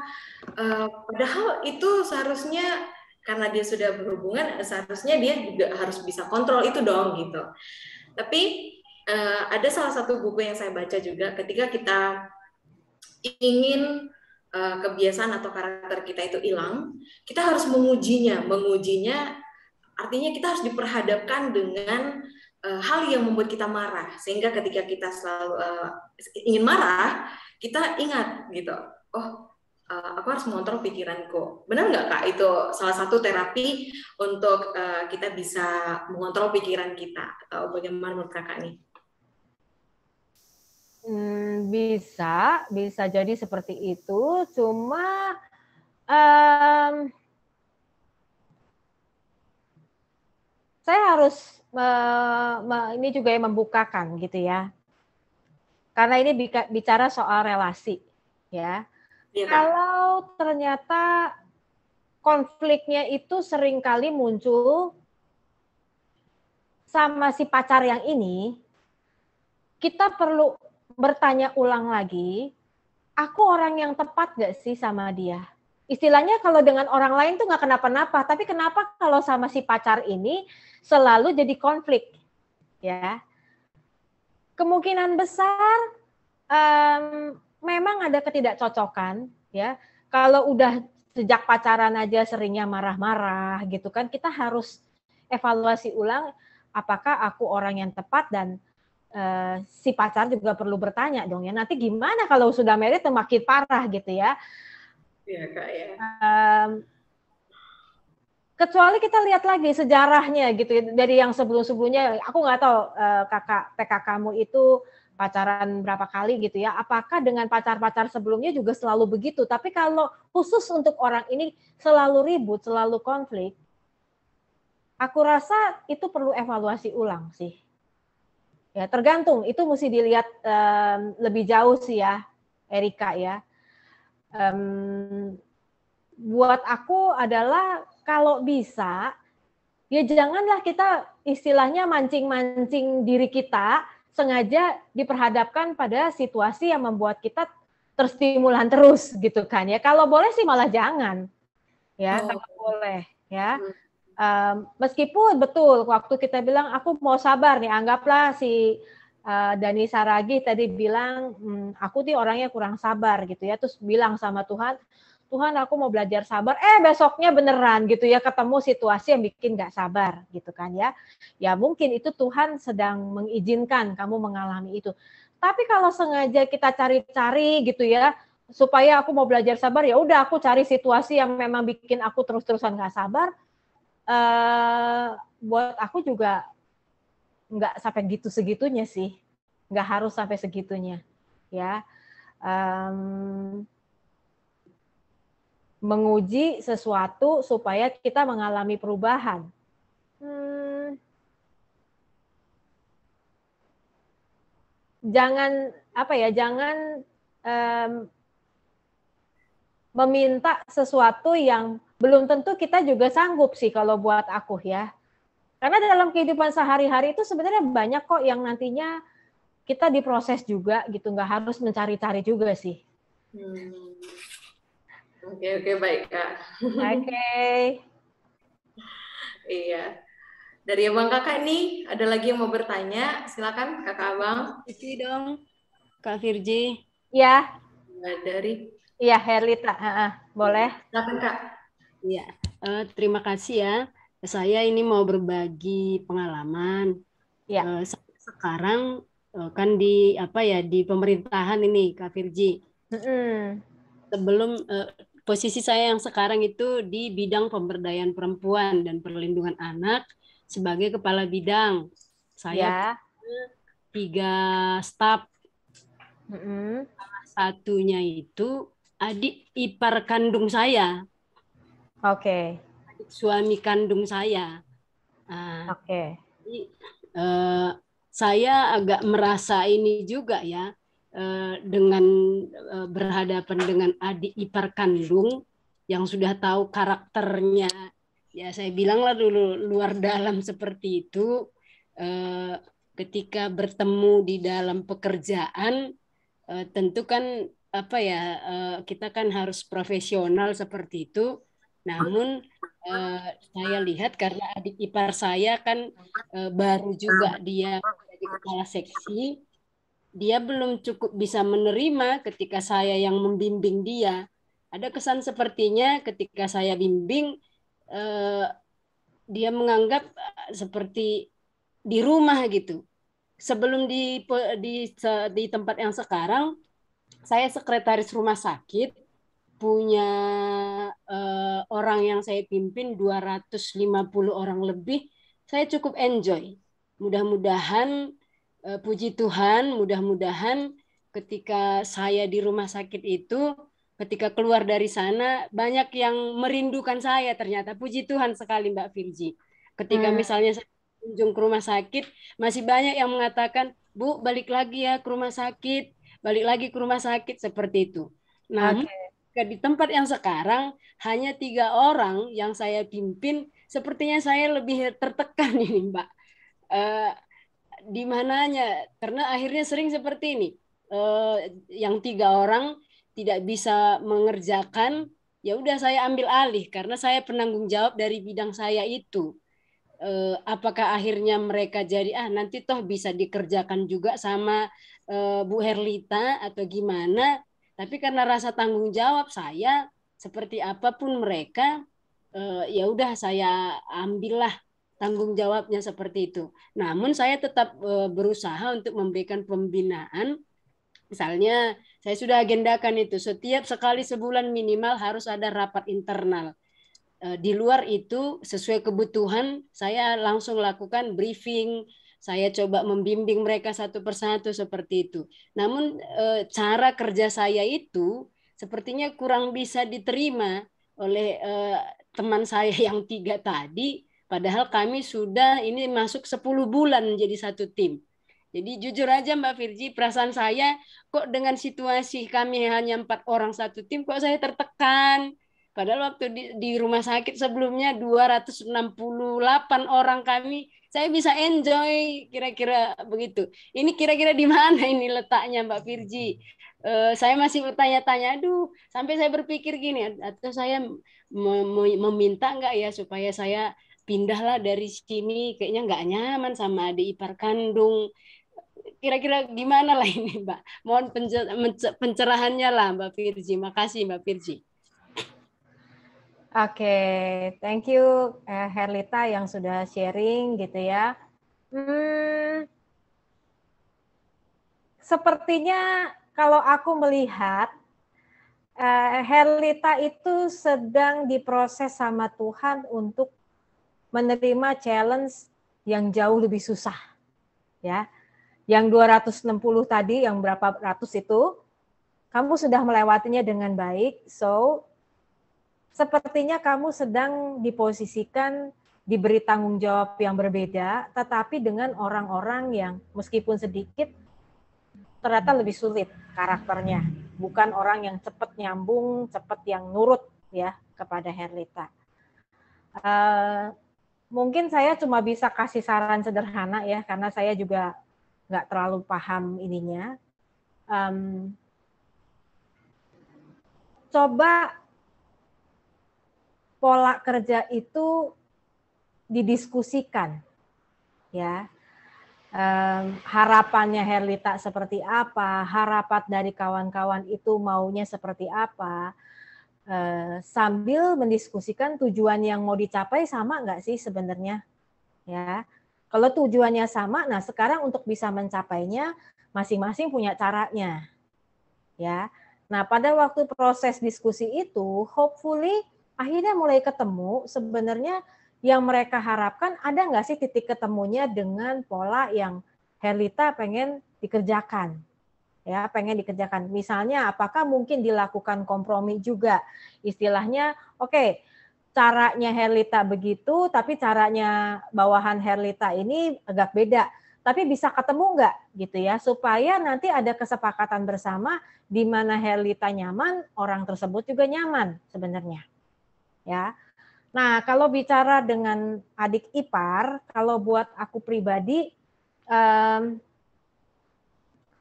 Padahal itu seharusnya karena dia sudah berhubungan, seharusnya dia juga harus bisa kontrol itu dong gitu. Tapi ada salah satu buku yang saya baca juga, ketika kita ingin kebiasaan atau karakter kita itu hilang, kita harus mengujinya. Mengujinya artinya kita harus diperhadapkan dengan hal yang membuat kita marah, sehingga ketika kita selalu ingin marah, kita ingat gitu, oh aku harus mengontrol pikiranku. Benar nggak Kak? Itu salah satu terapi untuk kita bisa mengontrol pikiran kita. Atau bagaimana menurut Kakak nih? Bisa jadi seperti itu. Cuma saya harus ini juga yang membukakan gitu ya. Karena ini bicara soal relasi, ya. Ya, kalau ternyata konfliknya itu seringkali muncul sama si pacar yang ini, kita perlu bertanya ulang lagi, aku orang yang tepat gak sih sama dia? Istilahnya kalau dengan orang lain tuh gak kenapa-napa, tapi kenapa kalau sama si pacar ini selalu jadi konflik, ya? Kemungkinan besar memang ada ketidakcocokan, ya. Kalau udah sejak pacaran aja seringnya marah-marah gitu kan, kita harus evaluasi ulang apakah aku orang yang tepat, dan si pacar juga perlu bertanya dong ya, nanti gimana kalau sudah married makin parah gitu ya. Iya Kak ya. Kecuali kita lihat lagi sejarahnya gitu ya, dari yang sebelum-sebelumnya. Aku nggak tahu TK kamu itu pacaran berapa kali gitu ya, apakah dengan pacar-pacar sebelumnya juga selalu begitu. Tapi kalau khusus untuk orang ini selalu ribut, selalu konflik, aku rasa itu perlu evaluasi ulang sih. Ya, tergantung, itu mesti dilihat lebih jauh sih ya, Erika ya. Buat aku adalah kalau bisa, ya janganlah kita istilahnya mancing-mancing diri kita, sengaja diperhadapkan pada situasi yang membuat kita terstimulan terus gitu kan ya. Kalau boleh sih malah jangan, ya kalau boleh ya. Meskipun betul waktu kita bilang aku mau sabar nih, anggaplah si Dani Saragi tadi bilang aku tuh orangnya kurang sabar gitu ya, terus bilang sama Tuhan, Tuhan aku mau belajar sabar, besoknya beneran gitu ya ketemu situasi yang bikin gak sabar gitu kan ya. Ya mungkin itu Tuhan sedang mengizinkan kamu mengalami itu. Tapi kalau sengaja kita cari-cari gitu ya, supaya aku mau belajar sabar, ya udah aku cari situasi yang memang bikin aku terus-terusan gak sabar, buat aku juga nggak sampai gitu segitunya sih, nggak harus sampai segitunya ya. Menguji sesuatu supaya kita mengalami perubahan. Jangan jangan meminta sesuatu yang belum tentu kita juga sanggup sih kalau buat aku ya. Karena dalam kehidupan sehari-hari itu sebenarnya banyak kok yang nantinya kita diproses juga gitu, nggak harus mencari-cari juga sih. Oke, baik Kak. Oke. Iya. Dari Abang Kakak nih, ada lagi yang mau bertanya? Silakan Kakak Abang. Isi dong, Kak Virji. Ya. Dari? Iya, Herlita. Boleh. Silakan Kak. Iya, terima kasih ya. Saya ini mau berbagi pengalaman. Ya. Sekarang kan di di pemerintahan ini, Kak Virji. Sebelum posisi saya yang sekarang itu di bidang pemberdayaan perempuan dan perlindungan anak sebagai kepala bidang. Saya punya 3 staf. Salah satunya itu adik ipar kandung saya. Oke. Adik suami kandung saya. Oke. Saya agak merasa ini juga ya, dengan berhadapan dengan adik ipar kandung yang sudah tahu karakternya, ya saya bilanglah dulu luar dalam seperti itu. Ketika bertemu di dalam pekerjaan, tentu kan kita kan harus profesional seperti itu. Namun saya lihat karena adik ipar saya kan baru juga dia menjadi kepala seksi, dia belum cukup bisa menerima ketika saya yang membimbing dia. Ada kesan sepertinya ketika saya bimbing, dia menganggap seperti di rumah gitu. Sebelum di tempat yang sekarang, saya sekretaris rumah sakit, punya orang yang saya pimpin 250 orang lebih, saya cukup enjoy. Mudah-mudahan puji Tuhan, mudah-mudahan ketika saya di rumah sakit itu, ketika keluar dari sana banyak yang merindukan saya ternyata. Puji Tuhan sekali Mbak Virgi. Ketika misalnya saya kunjung ke rumah sakit, masih banyak yang mengatakan, Bu, balik lagi ya ke rumah sakit, balik lagi ke rumah sakit, seperti itu. Namun di tempat yang sekarang hanya 3 orang yang saya pimpin, sepertinya saya lebih tertekan ini, Mbak. Di mananya? Karena akhirnya sering seperti ini. Yang 3 orang tidak bisa mengerjakan, ya udah saya ambil alih karena saya penanggung jawab dari bidang saya itu. Apakah akhirnya mereka jadi nanti toh bisa dikerjakan juga sama Bu Herlita atau gimana? Tapi karena rasa tanggung jawab saya, seperti apapun mereka, ya udah saya ambillah tanggung jawabnya seperti itu. Namun saya tetap berusaha untuk memberikan pembinaan. Misalnya saya sudah agendakan itu, setiap sekali sebulan minimal harus ada rapat internal. Di luar itu sesuai kebutuhan saya langsung lakukan briefing, saya coba membimbing mereka satu persatu seperti itu. Namun cara kerja saya itu sepertinya kurang bisa diterima oleh teman saya yang 3 tadi, padahal kami sudah ini masuk 10 bulan menjadi satu tim. Jadi jujur aja Mbak Virgi, perasaan saya kok dengan situasi kami hanya 4 orang satu tim, kok saya tertekan. Padahal waktu di rumah sakit sebelumnya 268 orang kami, saya bisa enjoy kira-kira begitu. Ini kira-kira di mana ini letaknya Mbak Virgi? Saya masih bertanya-tanya, aduh, sampai saya berpikir gini, atau saya meminta nggak ya supaya saya pindahlah dari sini, kayaknya nggak nyaman sama adik ipar kandung. Kira-kira gimana lah ini Mbak? Mohon pencerahannya lah Mbak Virgi. Makasih Mbak Virgi. Oke, thank you Herlita yang sudah sharing gitu ya. Sepertinya kalau aku melihat Herlita itu sedang diproses sama Tuhan untuk menerima challenge yang jauh lebih susah. Ya. Yang 260 tadi, yang berapa ratus itu, kamu sudah melewatinya dengan baik. So, sepertinya kamu sedang diposisikan diberi tanggung jawab yang berbeda, tetapi dengan orang-orang yang meskipun sedikit ternyata lebih sulit karakternya. Bukan orang yang cepat nyambung, cepat yang nurut ya kepada Herlita. Mungkin saya cuma bisa kasih saran sederhana ya, karena saya juga nggak terlalu paham ininya. Coba pola kerja itu didiskusikan, ya. Harapannya Herlita seperti apa, harapan dari kawan-kawan itu maunya seperti apa, sambil mendiskusikan tujuan yang mau dicapai sama nggak sih sebenarnya, ya. Kalau tujuannya sama, nah sekarang untuk bisa mencapainya masing-masing punya caranya, ya. Nah pada waktu proses diskusi itu, hopefully akhirnya mulai ketemu sebenarnya yang mereka harapkan ada nggak sih titik ketemunya dengan pola yang Herlita pengen dikerjakan, ya pengen dikerjakan. Misalnya apakah mungkin dilakukan kompromi juga, istilahnya oke, caranya Herlita begitu, tapi caranya bawahan Herlita ini agak beda. Tapi bisa ketemu nggak gitu ya, supaya nanti ada kesepakatan bersama di mana Herlita nyaman, orang tersebut juga nyaman sebenarnya. Ya, nah kalau bicara dengan adik ipar, kalau buat aku pribadi,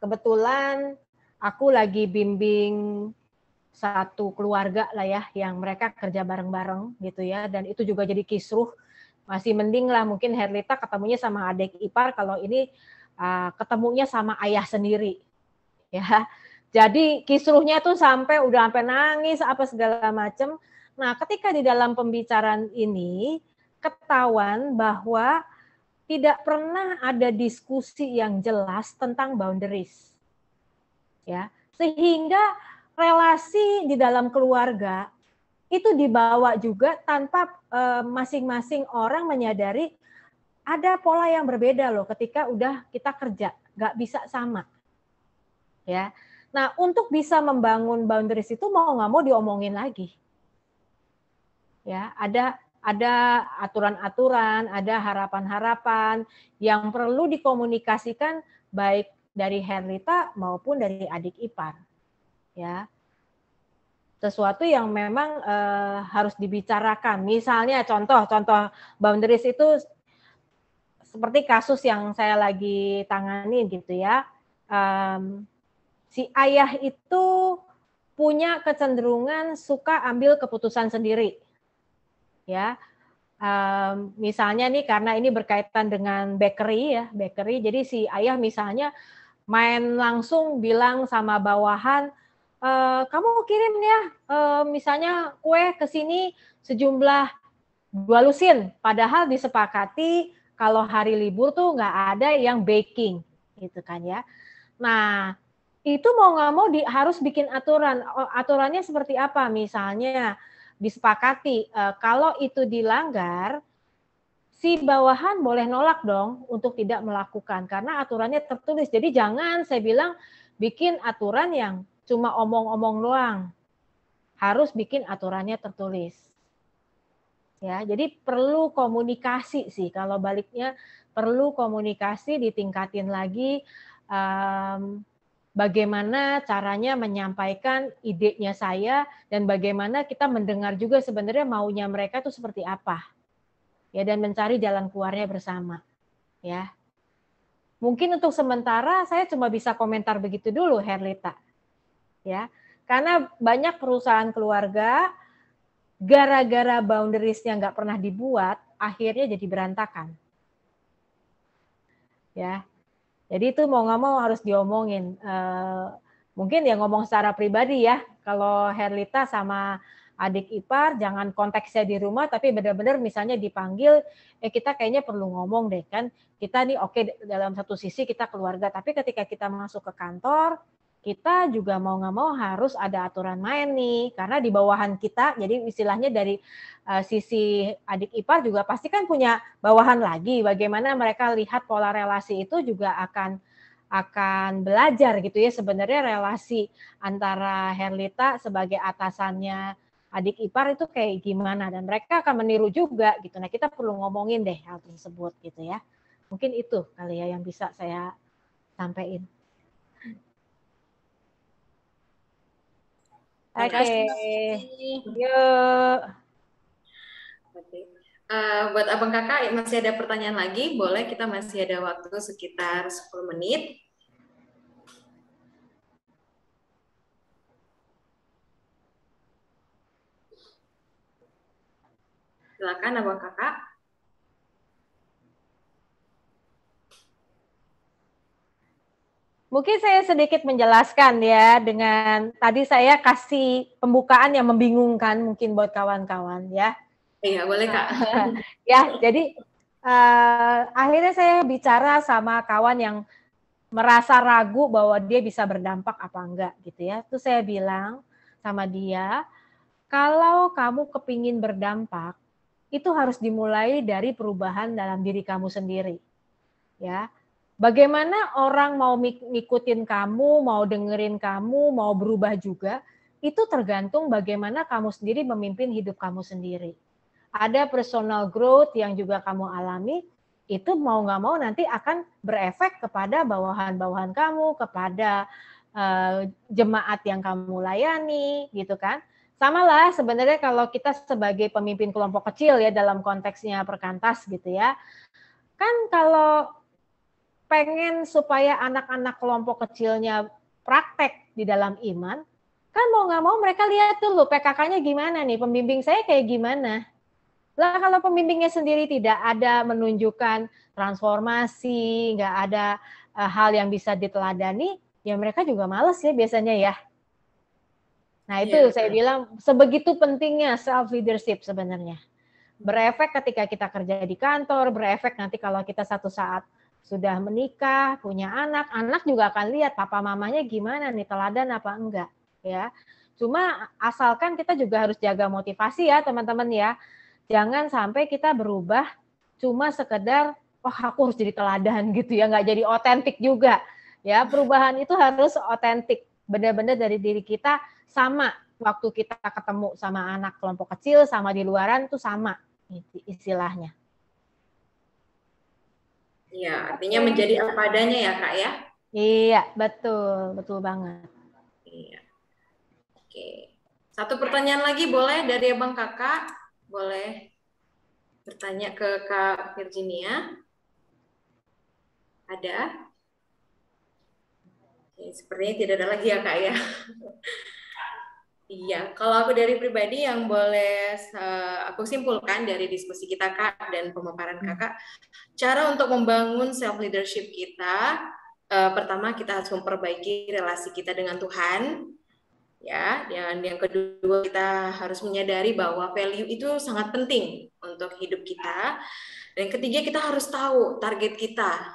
kebetulan aku lagi bimbing satu keluarga lah ya, yang mereka kerja bareng-bareng gitu ya, dan itu juga jadi kisruh. Masih mending lah mungkin Herlita ketemunya sama adik ipar, kalau ini ketemunya sama ayah sendiri, ya. Jadi kisruhnya tuh sampai nangis apa segala macam. Nah, ketika di dalam pembicaraan ini ketahuan bahwa tidak pernah ada diskusi yang jelas tentang boundaries. Ya, sehingga relasi di dalam keluarga itu dibawa juga tanpa masing-masing orang menyadari ada pola yang berbeda loh ketika udah kita kerja, nggak bisa sama. Ya, nah untuk bisa membangun boundaries itu mau nggak mau diomongin lagi. Ya, ada aturan-aturan, ada harapan-harapan yang perlu dikomunikasikan baik dari Herlita maupun dari adik ipar. Ya, sesuatu yang memang harus dibicarakan. Misalnya contoh boundaries itu seperti kasus yang saya lagi tanganin gitu ya. Si ayah itu punya kecenderungan suka ambil keputusan sendiri. Ya, misalnya nih karena ini berkaitan dengan bakery ya, jadi si ayah misalnya main langsung bilang sama bawahan, kamu kirim ya misalnya kue ke sini sejumlah 2 lusin, padahal disepakati kalau hari libur tuh nggak ada yang baking gitu kan ya. Nah itu mau nggak mau harus bikin aturan. Aturannya seperti apa? Misalnya disepakati kalau itu dilanggar, si bawahan boleh nolak dong untuk tidak melakukan karena aturannya tertulis. Jadi jangan saya bilang bikin aturan yang cuma omong-omong doang. Harus bikin aturannya tertulis. Ya, jadi perlu komunikasi sih. Kalau baliknya perlu komunikasi, ditingkatin lagi. Bagaimana caranya menyampaikan idenya saya dan bagaimana kita mendengar juga sebenarnya maunya mereka itu seperti apa. Ya, dan mencari jalan keluarnya bersama. Ya. Mungkin untuk sementara saya cuma bisa komentar begitu dulu, Herlita. Ya. Karena banyak perusahaan keluarga gara-gara boundaries-nya nggak pernah dibuat, akhirnya jadi berantakan. Ya. Jadi itu mau nggak mau harus diomongin. Mungkin ya ngomong secara pribadi ya. Kalau Herlita sama adik ipar, jangan konteksnya di rumah, tapi benar-benar misalnya dipanggil, kita kayaknya perlu ngomong deh kan. Kita nih oke, dalam satu sisi kita keluarga, tapi ketika kita masuk ke kantor, kita juga mau nggak mau harus ada aturan main nih. Karena di bawahan kita, jadi istilahnya dari sisi adik ipar juga pasti kan punya bawahan lagi. Bagaimana mereka lihat pola relasi itu juga akan belajar gitu ya sebenarnya relasi antara Herlita sebagai atasannya adik ipar itu kayak gimana dan mereka akan meniru juga gitu. Nah kita perlu ngomongin deh hal tersebut gitu ya. Mungkin itu kali ya yang bisa saya sampaikan. Oke, yuk. Buat abang kakak masih ada pertanyaan lagi, boleh, kita masih ada waktu sekitar 10 menit. Silakan abang kakak. Mungkin saya sedikit menjelaskan ya dengan tadi saya kasih pembukaan yang membingungkan mungkin buat kawan-kawan ya. Iya, boleh Kak. Ya, jadi akhirnya saya bicara sama kawan yang merasa ragu bahwa dia bisa berdampak apa enggak gitu ya. Terus saya bilang sama dia, kalau kamu kepingin berdampak, itu harus dimulai dari perubahan dalam diri kamu sendiri. Ya. Bagaimana orang mau ngikutin kamu, mau dengerin kamu, mau berubah juga, itu tergantung bagaimana kamu sendiri memimpin hidup kamu sendiri. Ada personal growth yang juga kamu alami, itu mau nggak mau nanti akan berefek kepada bawahan-bawahan kamu, kepada jemaat yang kamu layani, gitu kan. Sama lah sebenarnya kalau kita sebagai pemimpin kelompok kecil ya dalam konteksnya perkantas gitu ya. Kan kalau pengen supaya anak-anak kelompok kecilnya praktek di dalam iman, kan mau nggak mau mereka lihat dulu PKK-nya gimana nih, pembimbing saya kayak gimana. Lah kalau pembimbingnya sendiri tidak ada menunjukkan transformasi, nggak ada hal yang bisa diteladani, ya mereka juga males ya biasanya ya. Nah itu saya bilang sebegitu pentingnya self leadership sebenarnya. Berefek ketika kita kerja di kantor, berefek nanti kalau kita satu saat sudah menikah, punya anak, anak juga akan lihat papa mamanya gimana nih, teladan apa enggak. ya. Cuma asalkan kita juga harus jaga motivasi ya teman-teman ya. Jangan sampai kita berubah cuma sekedar oh aku harus jadi teladan gitu ya, nggak jadi otentik juga. Ya, perubahan itu harus otentik, benar-benar dari diri kita sama waktu kita ketemu sama anak kelompok kecil sama di luaran tuh sama istilahnya. Iya, artinya menjadi apa adanya ya Kak ya? Iya, betul banget. Iya. Oke. Satu pertanyaan lagi boleh dari Abang Kakak? Boleh bertanya ke Kak Virginia? Ada? Oke, sepertinya tidak ada lagi ya Kak ya. Iya, kalau aku dari pribadi yang boleh aku simpulkan dari diskusi kita Kak dan pemaparan Kakak, cara untuk membangun self leadership kita, pertama kita harus memperbaiki relasi kita dengan Tuhan. Ya, dan yang kedua kita harus menyadari bahwa value itu sangat penting untuk hidup kita. Dan ketiga kita harus tahu target kita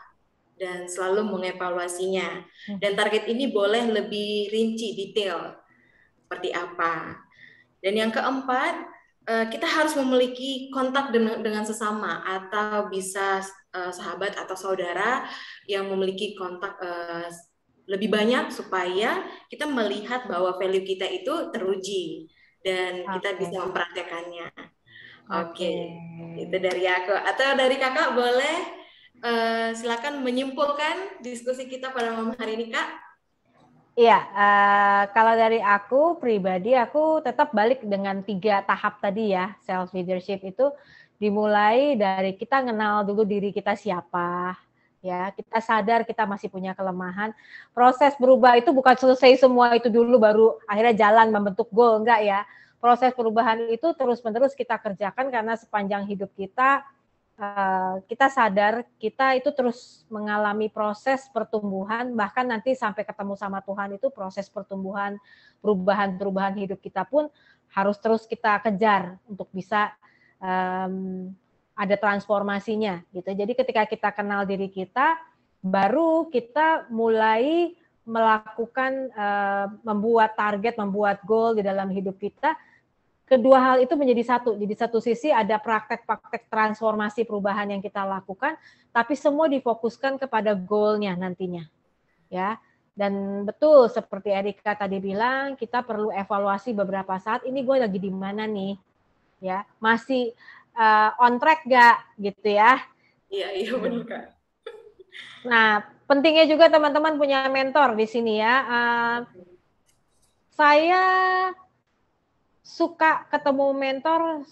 dan selalu mengevaluasinya. Dan target ini boleh lebih rinci, detail seperti apa. Dan yang keempat, kita harus memiliki kontak dengan sesama atau bisa sahabat atau saudara yang memiliki kontak lebih banyak supaya kita melihat bahwa value kita itu teruji dan kita bisa mempraktekannya. Oke. Itu dari aku. Atau dari Kakak boleh silakan menyimpulkan diskusi kita pada malam hari ini Kak. Iya, kalau dari aku pribadi aku tetap balik dengan 3 tahap tadi ya. Self leadership itu dimulai dari kita kenal dulu diri kita siapa. Ya, kita sadar kita masih punya kelemahan. Proses berubah itu bukan selesai semua itu dulu baru akhirnya jalan membentuk goal, enggak ya. Proses perubahan itu terus-menerus kita kerjakan karena sepanjang hidup kita kita sadar kita itu terus mengalami proses pertumbuhan, bahkan nanti sampai ketemu sama Tuhan itu proses pertumbuhan, perubahan hidup kita pun harus terus kita kejar untuk bisa ada transformasinya gitu. Jadi ketika kita kenal diri kita, baru kita mulai melakukan membuat target, membuat goal di dalam hidup kita. Kedua hal itu menjadi satu. Jadi satu sisi ada praktek-praktek transformasi perubahan yang kita lakukan, tapi semua difokuskan kepada goalnya nantinya. Ya. Dan betul seperti Erika tadi bilang, kita perlu evaluasi beberapa saat. Ini gue lagi di mana nih? Ya, masih on track gak gitu ya? Iya benar Kak. Nah, pentingnya juga teman-teman punya mentor di sini ya. Saya suka ketemu mentor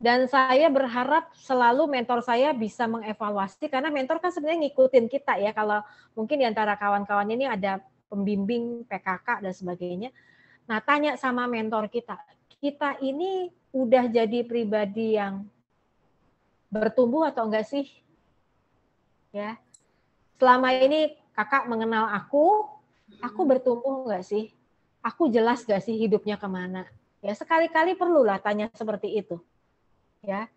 dan saya berharap selalu mentor saya bisa mengevaluasi karena mentor kan sebenarnya ngikutin kita ya. Kalau mungkin di antara kawan-kawan ini ada pembimbing PKK dan sebagainya. Nah, tanya sama mentor kita ini udah jadi pribadi yang bertumbuh atau enggak sih? Ya. Selama ini kakak mengenal aku bertumbuh enggak sih? Aku jelas enggak sih hidupnya kemana? Ya, sekali-kali perlulah tanya seperti itu. Ya.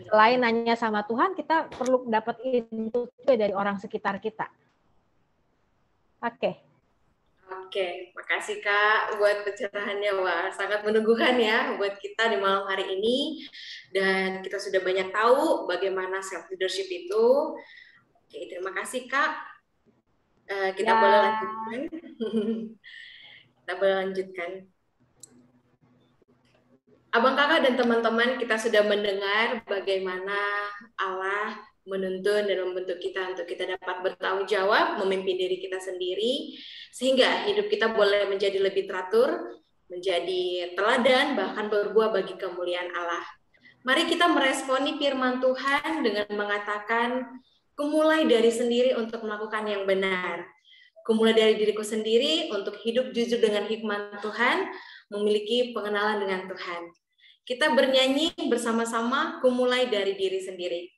Selain nanya sama Tuhan, kita perlu dapat input juga dari orang sekitar kita. Oke. Oke, makasih Kak buat pencerahannya. Wah, sangat meneguhkan ya buat kita di malam hari ini. Dan kita sudah banyak tahu bagaimana self leadership itu. Oke, terima kasih Kak. Kita boleh lanjutkan. Kita boleh lanjutkan. Abang Kakak dan teman-teman, kita sudah mendengar bagaimana Allah menuntun dan membentuk kita untuk kita dapat bertanggung jawab, memimpin diri kita sendiri, sehingga hidup kita boleh menjadi lebih teratur, menjadi teladan, bahkan berbuah bagi kemuliaan Allah. Mari kita meresponi firman Tuhan dengan mengatakan, kumulai dari sendiri untuk melakukan yang benar. Kumulai dari diriku sendiri untuk hidup jujur dengan hikmat Tuhan, memiliki pengenalan dengan Tuhan. Kita bernyanyi bersama-sama, kumulai dari diri sendiri.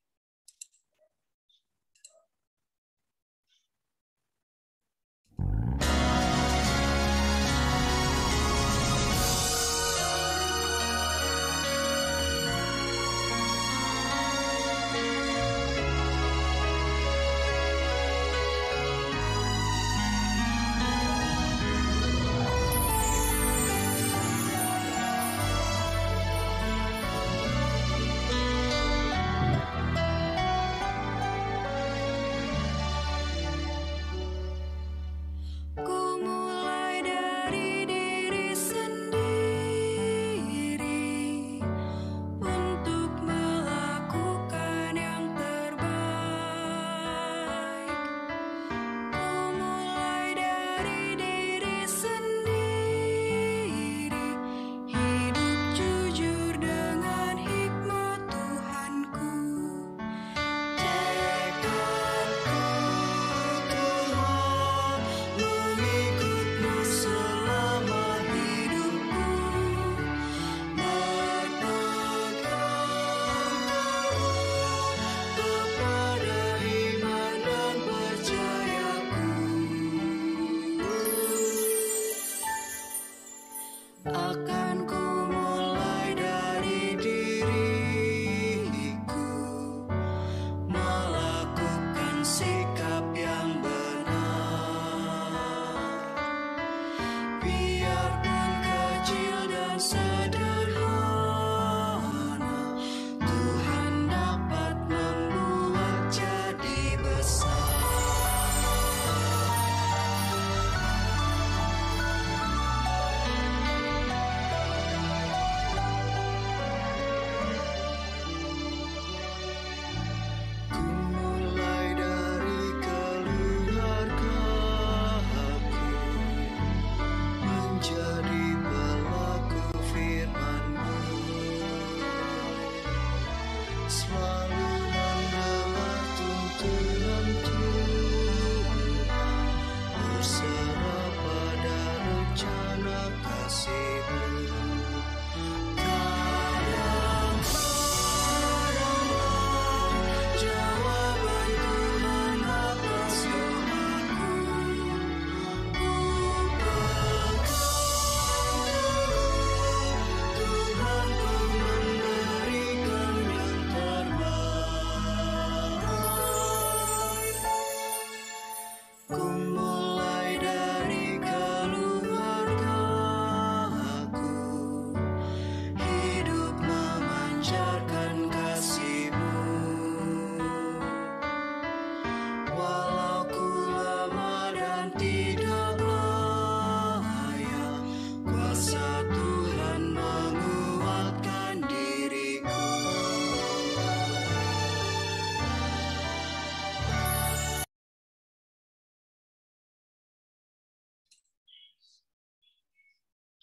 selalu mendengar tuntunan Tuhan, berserah pada rencana kasih-Mu.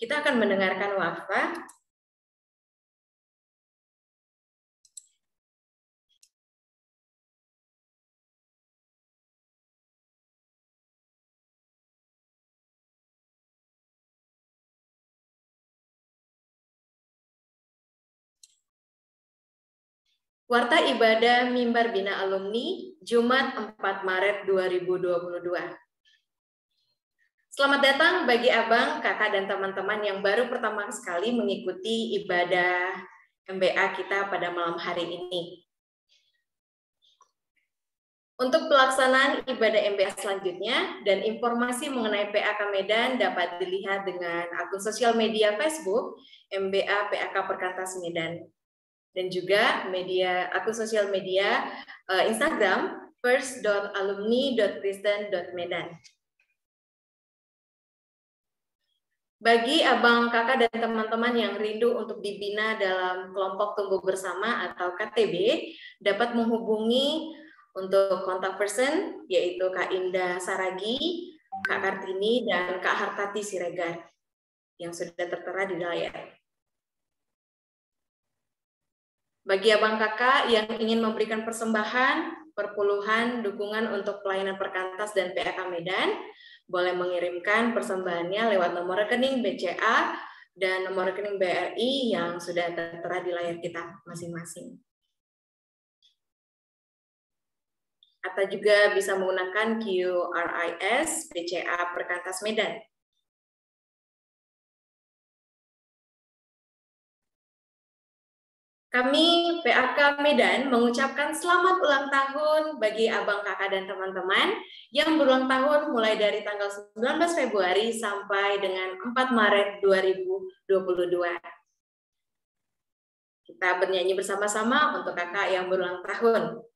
Kita akan mendengarkan wakfa. Warta Ibadah Mimbar Bina Alumni, Jumat 4 Maret 2022. Selamat datang bagi abang, kakak, dan teman-teman yang baru pertama sekali mengikuti ibadah MBA kita pada malam hari ini. Untuk pelaksanaan ibadah MBA selanjutnya dan informasi mengenai PAK Medan dapat dilihat dengan akun sosial media Facebook MBA PAK Perkantas Medan dan juga akun sosial media Instagram first.alumni.kristen.medan. Bagi abang, kakak, dan teman-teman yang rindu untuk dibina dalam kelompok tumbuh bersama atau KTB, dapat menghubungi untuk kontak person, yaitu Kak Indah Saragi, Kak Kartini, dan Kak Hartati Siregar, yang sudah tertera di layar. Bagi abang kakak yang ingin memberikan persembahan, perpuluhan, dukungan untuk pelayanan perkantas dan PAK Medan, boleh mengirimkan persembahannya lewat nomor rekening BCA dan nomor rekening BRI yang sudah tertera di layar kita masing-masing. Atau juga bisa menggunakan QRIS BCA Perkantas Medan. Kami PAK Medan mengucapkan selamat ulang tahun bagi abang, kakak, dan teman-teman yang berulang tahun mulai dari tanggal 19 Februari sampai dengan 4 Maret 2022. Kita bernyanyi bersama-sama untuk kakak yang berulang tahun.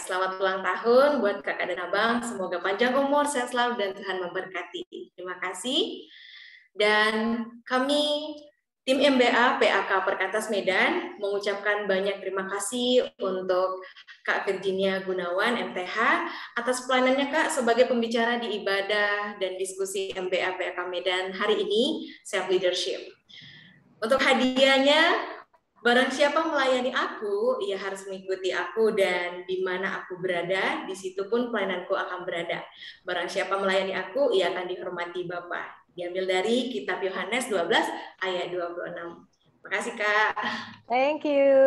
Selamat ulang tahun buat kakak dan abang. Semoga panjang umur, sehat selalu, dan Tuhan memberkati. Terima kasih. Dan kami, tim MBA PAK Perkantas Medan, mengucapkan banyak terima kasih untuk Kak Virginia Gunawan, MTH, atas pelayanannya Kak sebagai pembicara di ibadah dan diskusi MBA PAK Medan hari ini, Self Leadership. Untuk hadiahnya, barang siapa melayani aku, ia harus mengikuti aku, dan di mana aku berada, di situ pun pelayananku akan berada. Barang siapa melayani aku, ia akan dihormati Bapa. Diambil dari kitab Yohanes 12 ayat 26. Makasih, Kak. Thank you.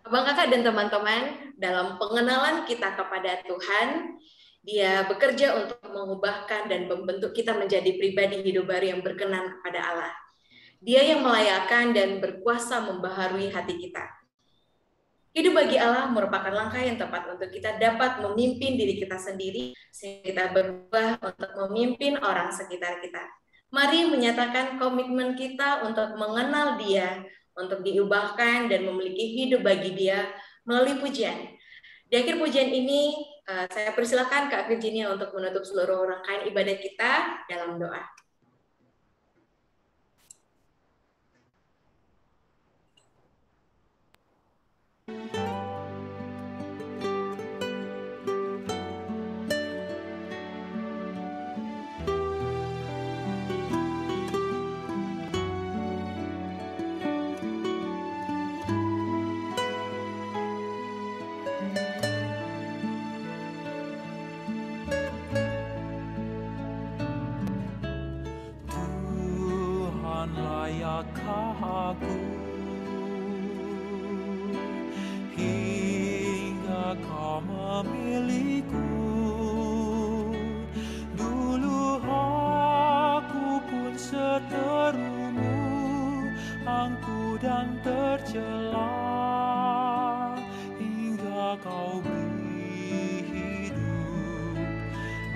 Abang Kakak dan teman-teman, dalam pengenalan kita kepada Tuhan, Dia bekerja untuk mengubahkan dan membentuk kita menjadi pribadi hidup baru yang berkenan kepada Allah. Dia yang melayakan dan berkuasa membaharui hati kita. Hidup bagi Allah merupakan langkah yang tepat untuk kita dapat memimpin diri kita sendiri, sehingga kita berubah untuk memimpin orang sekitar kita. Mari menyatakan komitmen kita untuk mengenal Dia, untuk diubahkan dan memiliki hidup bagi Dia melalui pujian. Di akhir pujian ini, saya persilakan Kak Virginia untuk menutup seluruh rangkaian ibadah kita dalam doa. Tuhan layakkah aku hingga kau memilihku. Dulu aku pun seterumu, angkuh dan tercela, hingga kau beri hidup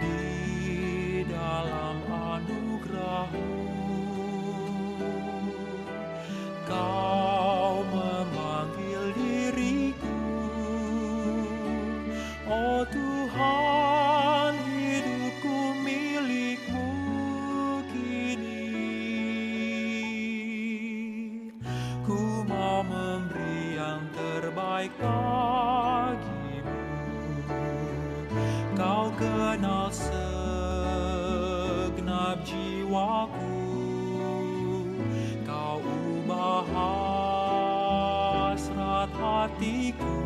di dalam anugerah-Mu. Kau memanggil diriku, oh Tuhan, hidupku milik-Mu kini. Ku mau memberi yang terbaik bagi-Mu. Kau kenal segenap jiwaku, Kau ubah hasrat hatiku,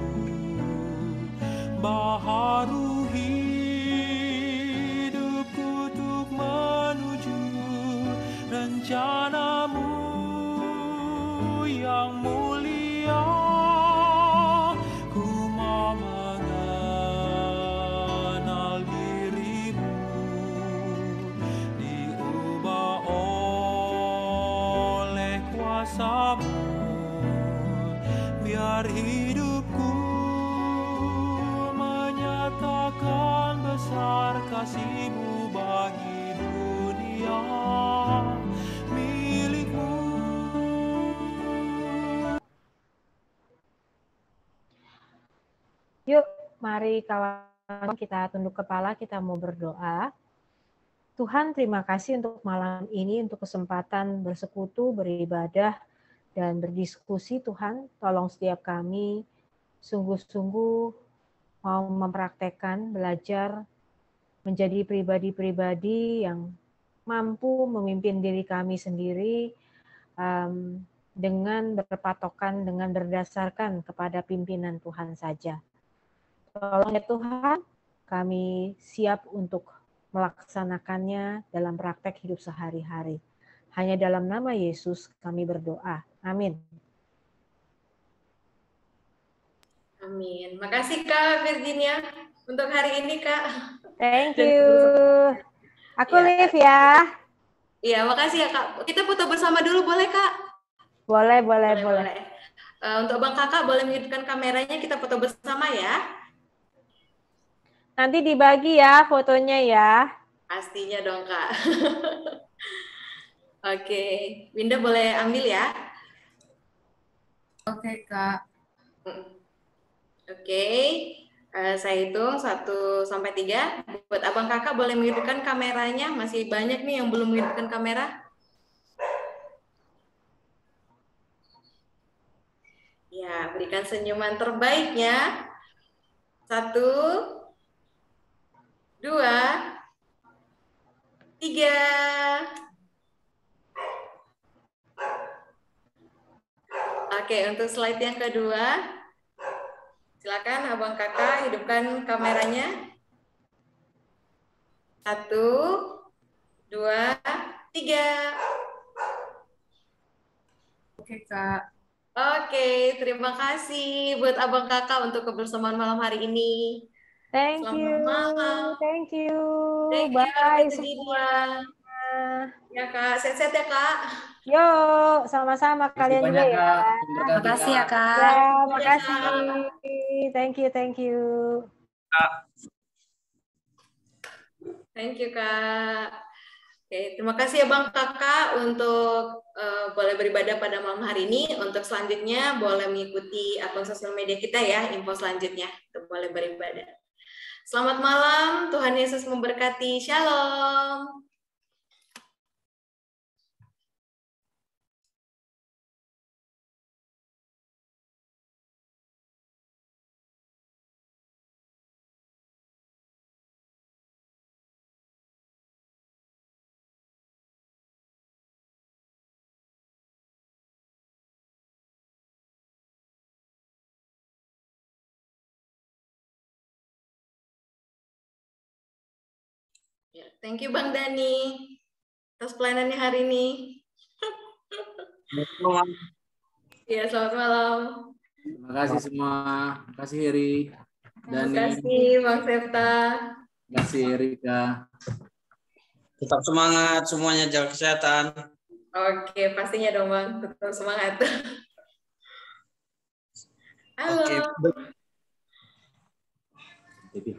baharu hidupku untuk menuju rencana-Mu yang mulia. Ku mau mengenal diri-Mu, diubah oleh kuasa-Mu, biar hidupku menyatakan besar kasih-Mu bagi dunia milik-Mu. Yuk, mari kawan kita tunduk kepala, kita mau berdoa. Tuhan, terima kasih untuk malam ini, untuk kesempatan bersekutu, beribadah, dan berdiskusi. Tuhan, tolong setiap kami sungguh-sungguh mau mempraktekkan, belajar, menjadi pribadi-pribadi yang mampu memimpin diri kami sendiri dengan berpatokan, dengan berdasarkan kepada pimpinan Tuhan saja. Tolong ya Tuhan, kami siap untuk melaksanakannya dalam praktek hidup sehari-hari. Hanya dalam nama Yesus kami berdoa. Amin. Amin. Makasih Kak Virginia untuk hari ini, Kak. Thank you. Aku Ya. live ya. Iya, makasih ya Kak. Kita foto bersama dulu boleh Kak? Boleh. Untuk Bang Kakak boleh menghidupkan kameranya, kita foto bersama ya. Nanti dibagi ya fotonya ya. Pastinya dong Kak. Oke, Winda boleh ambil ya. Oke, Kak. Oke, saya hitung 1 sampai 3. Buat Abang Kakak boleh menghidupkan kameranya. Masih banyak nih yang belum menghidupkan kamera. Ya, berikan senyuman terbaiknya. 1, 2, 3. Oke, untuk slide yang kedua, silakan abang kakak hidupkan kameranya. 1, 2, 3. Oke, Kak. Oke, terima kasih buat abang kakak untuk kebersamaan malam hari ini. Thank Selamat you. malam. Thank you. Thank you, Bye Tante semua. Ya Kak, sehat-sehat ya Kak. Yuk, sama-sama kalian juga banyak, ya. Kak. Terima kasih ya, Kak. Ya, Iya, makasih. Kak. Thank you, thank you. Thank you Kak. Oke, terima kasih ya Bang Kakak untuk boleh beribadah pada malam hari ini. Untuk selanjutnya boleh mengikuti akun sosial media kita ya, info selanjutnya untuk boleh beribadah. Selamat malam, Tuhan Yesus memberkati. Shalom. Ya, thank you Bang Dani atas pelayanannya hari ini. Ya, selamat malam. Terima kasih semua. Terima kasih Heri. Terima Dani. kasih Bang Septa. Terima kasih Erika. Tetap semangat semuanya, jaga kesehatan. Oke, pastinya dong Bang, tetap semangat. Halo. Oke.